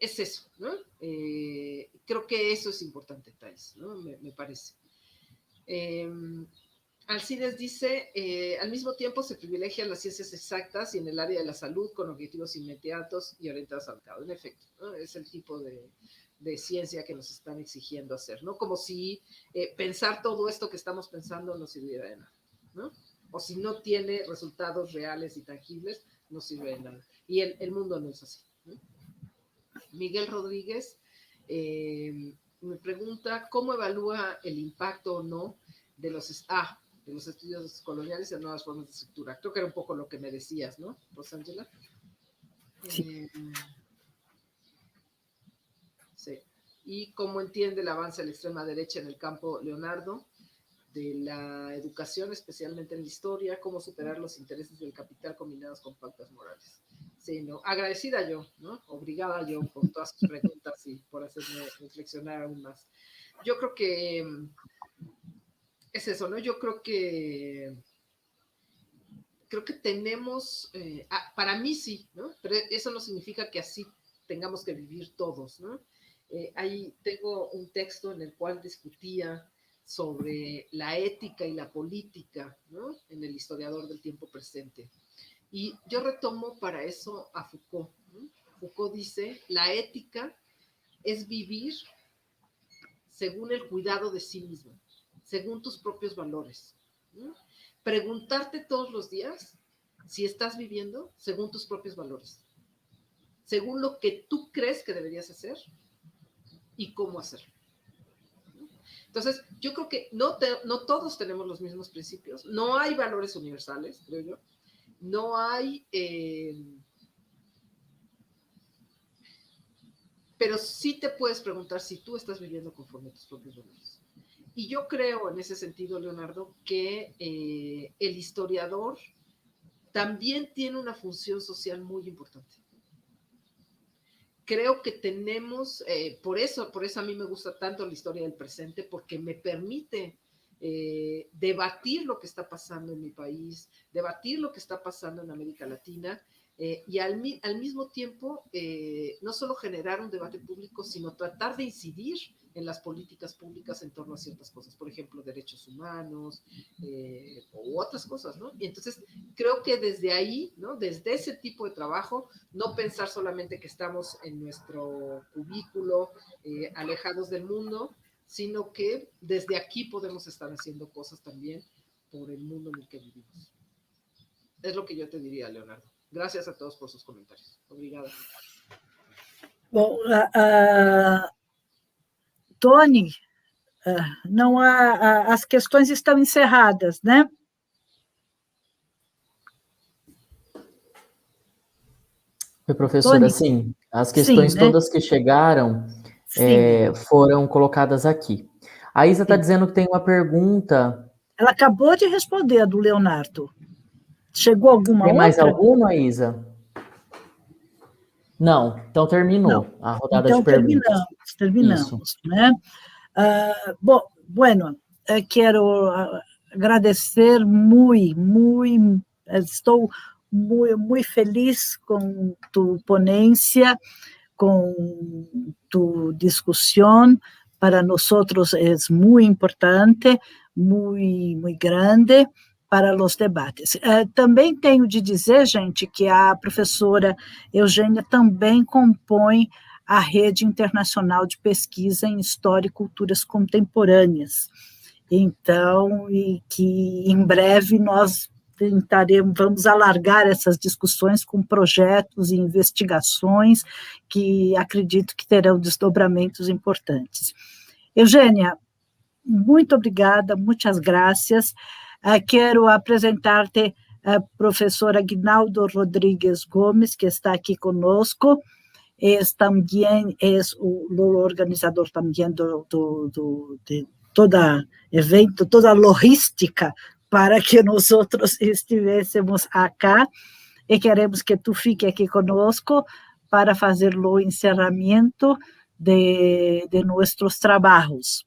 es eso, ¿no? Creo que eso es importante, Thais, ¿no? Me parece. Alcides dice, al mismo tiempo se privilegian las ciencias exactas y en el área de la salud con objetivos inmediatos y orientados al mercado. En efecto, ¿no? Es el tipo de ciencia que nos están exigiendo hacer, ¿no? Como si pensar todo esto que estamos pensando no sirviera de nada, ¿no? O si no tiene resultados reales y tangibles, no sirve de nada. Y el mundo no es así, ¿no? Miguel Rodríguez me pregunta cómo evalúa el impacto o no de los estudios coloniales en nuevas formas de estructura. Creo que era un poco lo que me decías, ¿no, Rosángela? Sí. Sí. Y cómo entiende el avance de la extrema derecha en el campo, Leonardo, de la educación, especialmente en la historia, cómo superar los intereses del capital combinados con pautas morales. Sí, ¿no? Agradecida yo, ¿no? Obrigada yo por todas sus preguntas y por hacerme reflexionar aún más. Yo creo que es eso, ¿no? Yo creo que tenemos, para mí sí, ¿no? Pero eso no significa que así tengamos que vivir todos, ¿no? Ahí tengo un texto en el cual discutía sobre la ética y la política, ¿no? En el historiador del tiempo presente. Y yo retomo para eso a Foucault, ¿no? Foucault dice, la ética es vivir según el cuidado de sí mismo, según tus propios valores, ¿no? Preguntarte todos los días si estás viviendo según tus propios valores, según lo que tú crees que deberías hacer y cómo hacerlo. Entonces, yo creo que no todos tenemos los mismos principios, no hay valores universales, creo yo, no hay, pero sí te puedes preguntar si tú estás viviendo conforme a tus propios valores. Y yo creo en ese sentido, Leonardo, que el historiador también tiene una función social muy importante. Creo que tenemos, por eso a mí me gusta tanto la historia del presente, porque me permite debatir lo que está pasando en mi país, debatir lo que está pasando en América Latina, y al mismo tiempo no solo generar un debate público, sino tratar de incidir en las políticas públicas en torno a ciertas cosas, por ejemplo, derechos humanos u otras cosas, ¿no? Y entonces creo que desde ahí, ¿no? Desde ese tipo de trabajo, no pensar solamente que estamos en nuestro cubículo, alejados del mundo, sino que desde aquí podemos estar haciendo cosas también por el mundo en el que vivimos. Es lo que yo te diría, Leonardo. Gracias a todos por sus comentarios. Obrigada. Bom, Tony, não há, as questões estão encerradas, né? Professora, Tony? sim, as questões Sim, né? todas que chegaram Sim, foram colocadas aqui. A Isa está sim. dizendo que tem uma pergunta. Ela acabou de responder a do Leonardo. Chegou alguma Tem mais outra? alguma, Isa? Não, então terminou Não. a rodada de Então, perguntas. terminamos, Isso. né? Bom, bueno, quero agradecer muito, estou muito feliz com tu ponencia, com tu discussão. Para nós é muito importante, muito grande, para os debates. Também tenho de dizer, gente, que a professora Eugênia também compõe a Rede Internacional de Pesquisa em História e Culturas Contemporâneas. Então, e que em breve nós vamos alargar essas discussões com projetos e investigações que acredito que terão desdobramentos importantes. Eugênia, muito obrigada, muitas graças. Quero apresentar-te a professora Aguinaldo Rodrigues Gomes, que está aqui conosco, também é o organizador também de todo evento, toda a logística para que nós outros estivéssemos acá, e queremos que tu fique aqui conosco para fazer o encerramento de nossos trabalhos.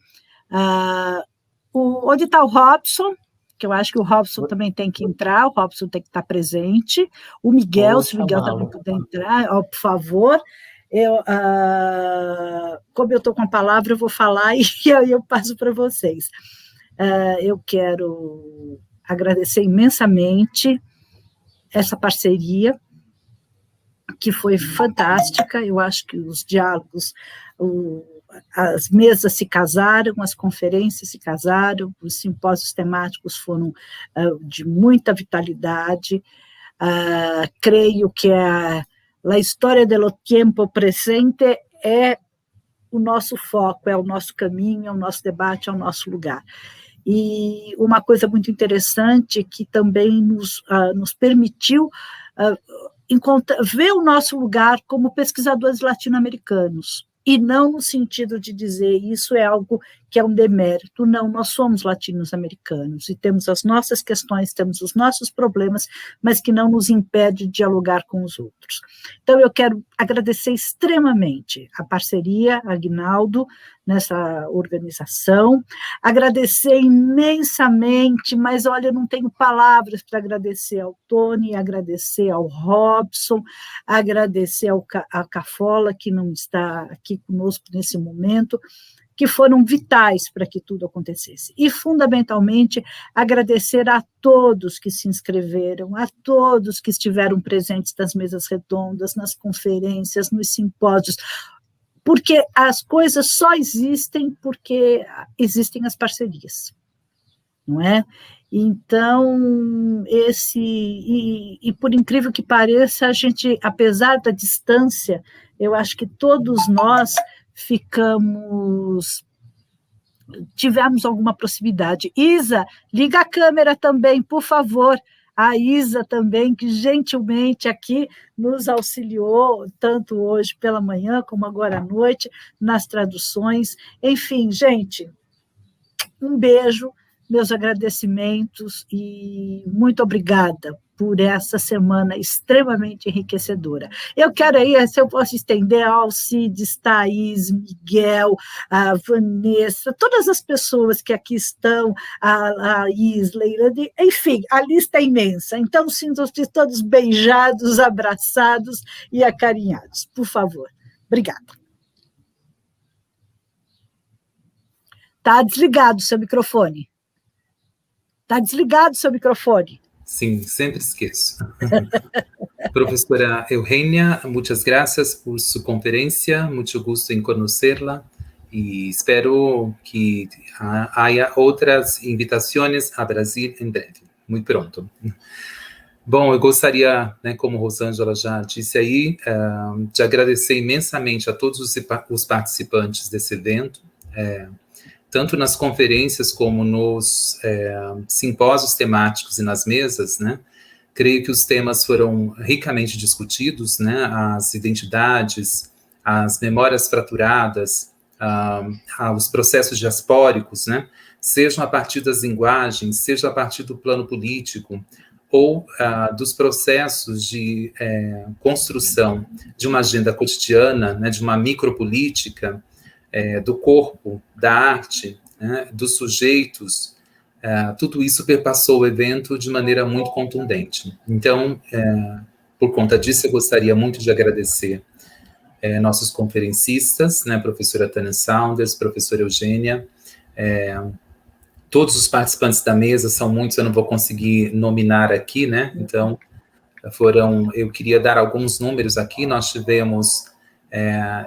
Onde está o Robson? Que eu acho que o Robson também tem que entrar, o Robson tem que estar presente. O Miguel, se o Miguel também puder entrar, por favor. Como eu estou com a palavra, eu vou falar e aí eu passo para vocês. Eu quero agradecer imensamente essa parceria, que foi fantástica. Eu acho que os diálogos, as mesas se casaram, as conferências se casaram, os simpósios temáticos foram de muita vitalidade. Creio que a história do tempo presente é o nosso foco, é o nosso caminho, é o nosso debate, é o nosso lugar. E uma coisa muito interessante que também nos permitiu ver o nosso lugar como pesquisadores latino-americanos, e não no sentido de dizer isso é algo que é um demérito, não, nós somos latino-americanos e temos as nossas questões, temos os nossos problemas, mas que não nos impede de dialogar com os outros. Então, eu quero agradecer extremamente a parceria, Aguinaldo, nessa organização, agradecer imensamente, mas olha, eu não tenho palavras para agradecer ao Tony, agradecer ao Robson, agradecer ao Cafola, que não está aqui conosco nesse momento, que foram vitais para que tudo acontecesse. E, fundamentalmente, agradecer a todos que se inscreveram, a todos que estiveram presentes nas mesas redondas, nas conferências, nos simpósios, porque as coisas só existem porque existem as parcerias, não é? Então, por incrível que pareça, a gente, apesar da distância, eu acho que todos nós tivemos alguma proximidade. Isa, liga a câmera também, por favor. A Isa também, que gentilmente aqui nos auxiliou, tanto hoje pela manhã como agora à noite, nas traduções. Enfim, gente, um beijo, meus agradecimentos e muito obrigada por essa semana extremamente enriquecedora. Eu quero aí, se eu posso estender, a Alcides, Thaís, Miguel, a Vanessa, todas as pessoas que aqui estão, a Isley, enfim, a lista é imensa. Então, sintam-se todos beijados, abraçados e acarinhados, por favor. Obrigada. Está desligado o seu microfone. Está desligado o seu microfone. Sim, sempre esqueço. Professora Eugênia, muitas graças por sua conferência, muito gosto em conhecê-la e espero que haja outras invitações a Brasil em breve, muito pronto. Bom, eu gostaria, né, como Rosângela já disse aí, de agradecer imensamente a todos os participantes desse evento, tanto nas conferências como nos simpósios temáticos e nas mesas, né? Creio que os temas foram ricamente discutidos, né? As identidades, as memórias fraturadas, os processos diaspóricos, né? Sejam a partir das linguagens, seja a partir do plano político, ou dos processos de construção de uma agenda cotidiana, né? De uma micropolítica, do corpo, da arte, né, dos sujeitos, tudo isso perpassou o evento de maneira muito contundente. Então, por conta disso, eu gostaria muito de agradecer nossos conferencistas, né, professora Tânia Saunders, professora Eugênia, Todos os participantes da mesa, são muitos, eu não vou conseguir nominar aqui, né? Então, eu queria dar alguns números aqui. Nós tivemos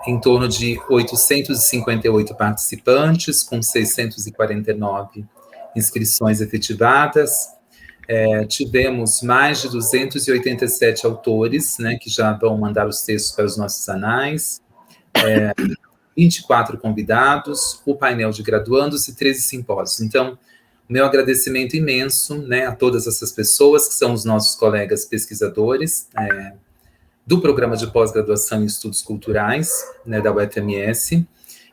em torno de 858 participantes, com 649 inscrições efetivadas. Tivemos mais de 287 autores, né, que já vão mandar os textos para os nossos anais, 24 convidados, o painel de graduandos e 13 simpósios. Então, meu agradecimento imenso, né, a todas essas pessoas que são os nossos colegas pesquisadores do Programa de Pós-Graduação em Estudos Culturais, né, da UFMS,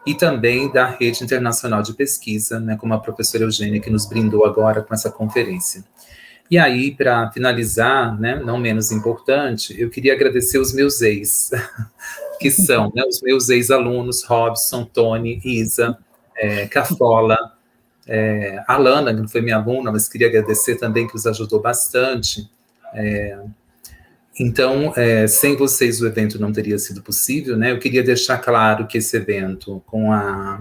e também da Rede Internacional de Pesquisa, né, como a professora Eugênia, que nos brindou agora com essa conferência. E aí, para finalizar, né, não menos importante, eu queria agradecer os meus ex, que são, né, os meus ex-alunos, Robson, Tony, Isa, Cafola, a Lana, que não foi minha aluna, mas queria agradecer também, que os ajudou bastante. Então, sem vocês o evento não teria sido possível, né? Eu queria deixar claro que esse evento, com a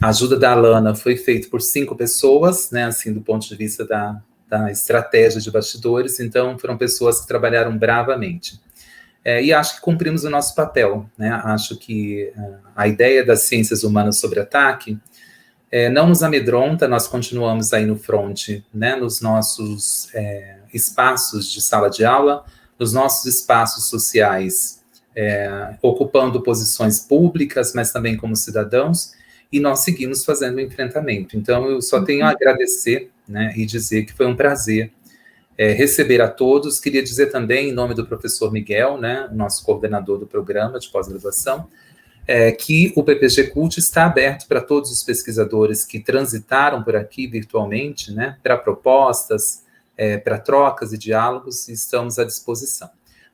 ajuda da Alana, foi feito por 5 pessoas, né? Assim, do ponto de vista da estratégia de bastidores. Então, foram pessoas que trabalharam bravamente. E acho que cumprimos o nosso papel, né? Acho que a ideia das ciências humanas sobre ataque não nos amedronta. Nós continuamos aí no front, né? Nos nossos espaços de sala de aula, nos nossos espaços sociais, ocupando posições públicas, mas também como cidadãos, e nós seguimos fazendo o enfrentamento. Então, eu só tenho a agradecer, né, e dizer que foi um prazer receber a todos. Queria dizer também, em nome do professor Miguel, né, nosso coordenador do programa de pós-graduação, que o PPG Cult está aberto para todos os pesquisadores que transitaram por aqui virtualmente, né, para propostas, para trocas e diálogos, e estamos à disposição.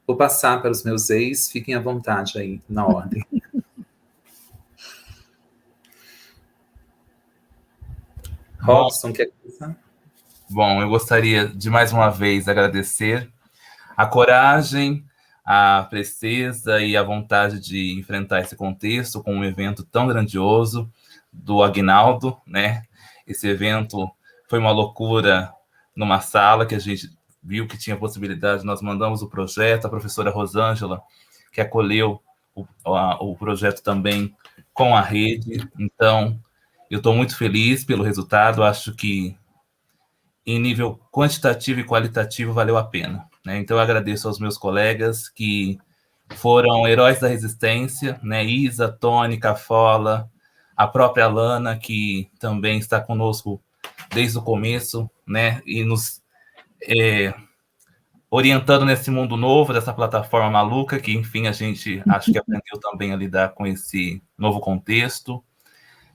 Vou passar para os meus ex, fiquem à vontade aí, na ordem. Robson, quer começar? Bom, eu gostaria de mais uma vez agradecer a coragem, a presteza e a vontade de enfrentar esse contexto com um evento tão grandioso do Aguinaldo, né? Esse evento foi uma loucura numa sala que a gente viu que tinha possibilidade. Nós mandamos o projeto, a professora Rosângela, que acolheu o projeto também com a rede. Então, eu estou muito feliz pelo resultado. Acho que, em nível quantitativo e qualitativo, valeu a pena, né? Então, eu agradeço aos meus colegas que foram heróis da resistência, né? Isa, Tony, Cafola, a própria Lana, que também está conosco desde o começo, né? E nos orientando nesse mundo novo, dessa plataforma maluca, que, enfim, a gente acho que aprendeu também a lidar com esse novo contexto.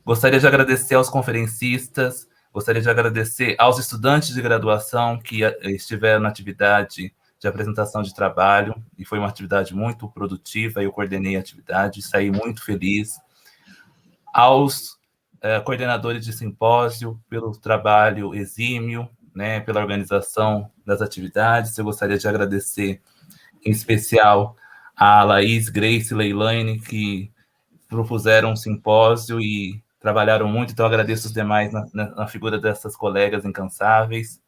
Gostaria de agradecer aos conferencistas, gostaria de agradecer aos estudantes de graduação que estiveram na atividade de apresentação de trabalho, e foi uma atividade muito produtiva. Eu coordenei a atividade, saí muito feliz. Aos coordenadores de simpósio, pelo trabalho exímio, né, pela organização das atividades. Eu gostaria de agradecer, em especial, a Laís, Grace e Leilane, que propuseram um simpósio e trabalharam muito. Então, agradeço os demais na figura dessas colegas incansáveis.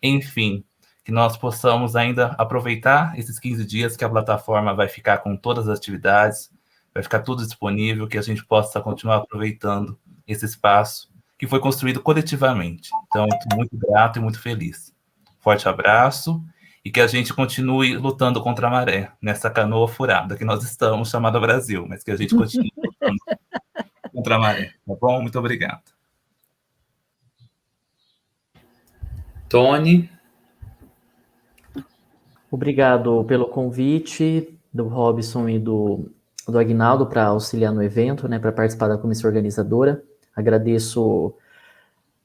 Enfim, que nós possamos ainda aproveitar esses 15 dias que a plataforma vai ficar com todas as atividades, vai ficar tudo disponível, que a gente possa continuar aproveitando esse espaço que foi construído coletivamente. Então, eu estou muito grato e muito feliz. Forte abraço, e que a gente continue lutando contra a maré, nessa canoa furada que nós estamos, chamada Brasil, mas que a gente continue lutando contra a maré, tá bom? Muito obrigado. Tony. Obrigado pelo convite do Robson e do Aguinaldo para auxiliar no evento, né, para participar da comissão organizadora. Agradeço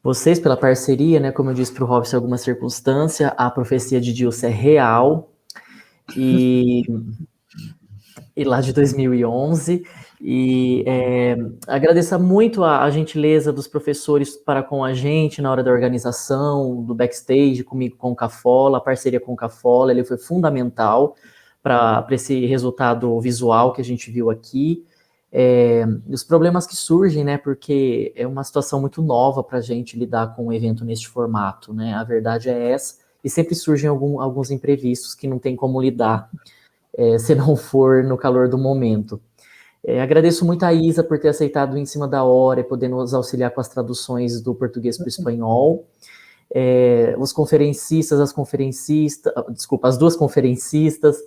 vocês pela parceria, né? Como eu disse para o Robson, em alguma circunstância, a profecia de Dilson é real, e lá de 2011, e agradeço muito a gentileza dos professores para com a gente na hora da organização, do backstage, comigo com o Cafola, a parceria com o Cafola, ele foi fundamental para esse resultado visual que a gente viu aqui. os problemas que surgem, né, porque é uma situação muito nova para a gente lidar com um evento neste formato, né, a verdade é essa, e sempre surgem alguns imprevistos que não tem como lidar, se não for no calor do momento. Agradeço muito a Isa por ter aceitado em cima da hora e poder nos auxiliar com as traduções do português para o espanhol. Os conferencistas, as duas conferencistas,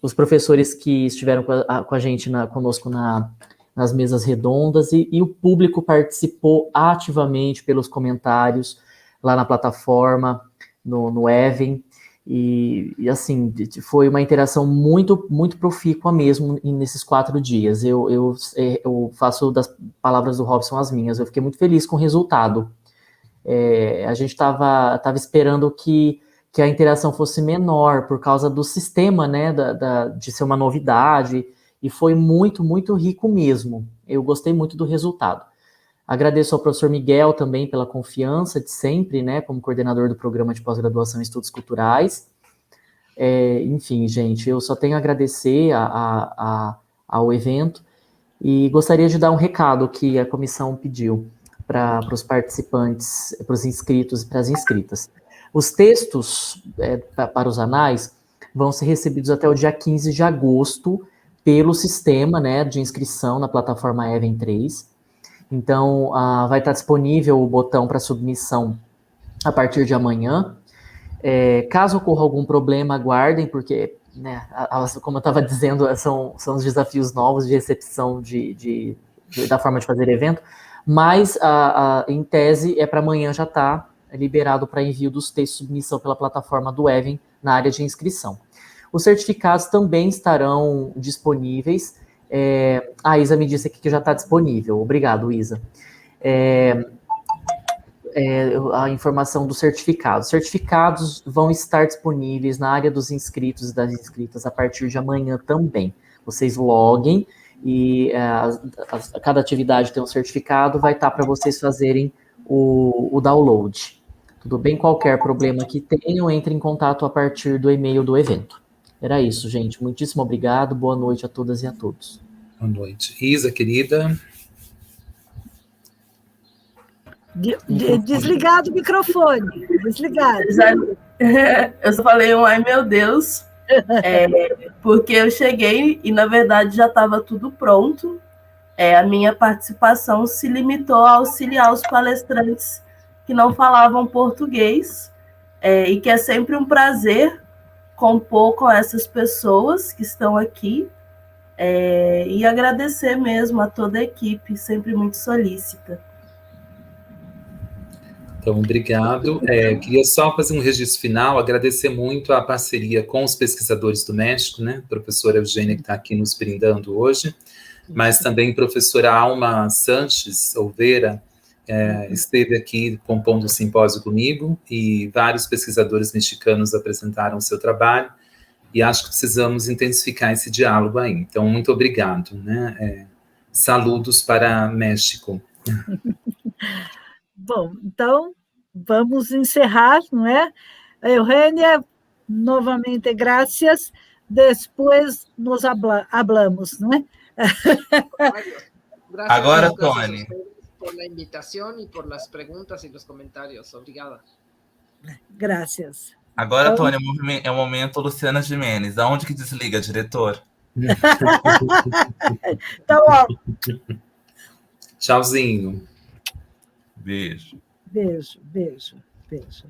os professores que estiveram com a gente, conosco nas mesas redondas, e o público participou ativamente pelos comentários lá na plataforma, no Even, e assim, foi uma interação muito, muito profícua mesmo nesses 4 dias. Eu faço das palavras do Robson as minhas, eu fiquei muito feliz com o resultado. A gente estava esperando que a interação fosse menor por causa do sistema, né, de ser uma novidade, e foi muito, muito rico mesmo. Eu gostei muito do resultado. Agradeço ao professor Miguel também pela confiança de sempre, né, como coordenador do programa de pós-graduação em estudos culturais. Enfim, gente, eu só tenho a agradecer ao evento, e gostaria de dar um recado que a comissão pediu para os participantes, para os inscritos e para as inscritas. Os textos para os anais vão ser recebidos até o dia 15 de agosto pelo sistema, né, de inscrição na plataforma Even 3. Então, vai estar disponível o botão para submissão a partir de amanhã. Caso ocorra algum problema, aguardem, porque, né, como eu estava dizendo, são os desafios novos de recepção da forma de fazer evento, mas, em tese, para amanhã já está liberado para envio dos textos de submissão pela plataforma do Even na área de inscrição. Os certificados também estarão disponíveis. A Isa me disse aqui que já está disponível. Obrigado, Isa. A informação dos certificados. Os certificados vão estar disponíveis na área dos inscritos e das inscritas a partir de amanhã também. Vocês loguem e cada atividade tem um certificado, vai estar para vocês fazerem o download. Tudo bem? Qualquer problema que tenham, entre em contato a partir do e-mail do evento. Era isso, gente. Muitíssimo obrigado. Boa noite a todas e a todos. Boa noite. Isa, querida. Desligado o microfone. Desligado. Eu só falei ai meu Deus, porque eu cheguei e na verdade já estava tudo pronto. A minha participação se limitou a auxiliar os palestrantes que não falavam português, e que é sempre um prazer compor com essas pessoas que estão aqui, e agradecer mesmo a toda a equipe, sempre muito solícita. Então, obrigado. Queria só fazer um registro final, agradecer muito a parceria com os pesquisadores do México, né? A professora Eugênia, que está aqui nos brindando hoje, mas também a professora Alma Sanches Oliveira esteve aqui compondo o simpósio comigo, e vários pesquisadores mexicanos apresentaram o seu trabalho, e acho que precisamos intensificar esse diálogo aí. Então, muito obrigado, né? Saludos para México. Bom, então, vamos encerrar, não é? Eugênia, novamente, graças. Depois nos hablamos, não é? Agora, Tony. Por la invitación y por las preguntas y los comentarios. Obrigada. Gracias. Agora, Tony, é o momento Luciana Gimenez. Aonde que desliga, diretor? Então, ó. Tchauzinho. Beijo. Beijo, beijo, beijo.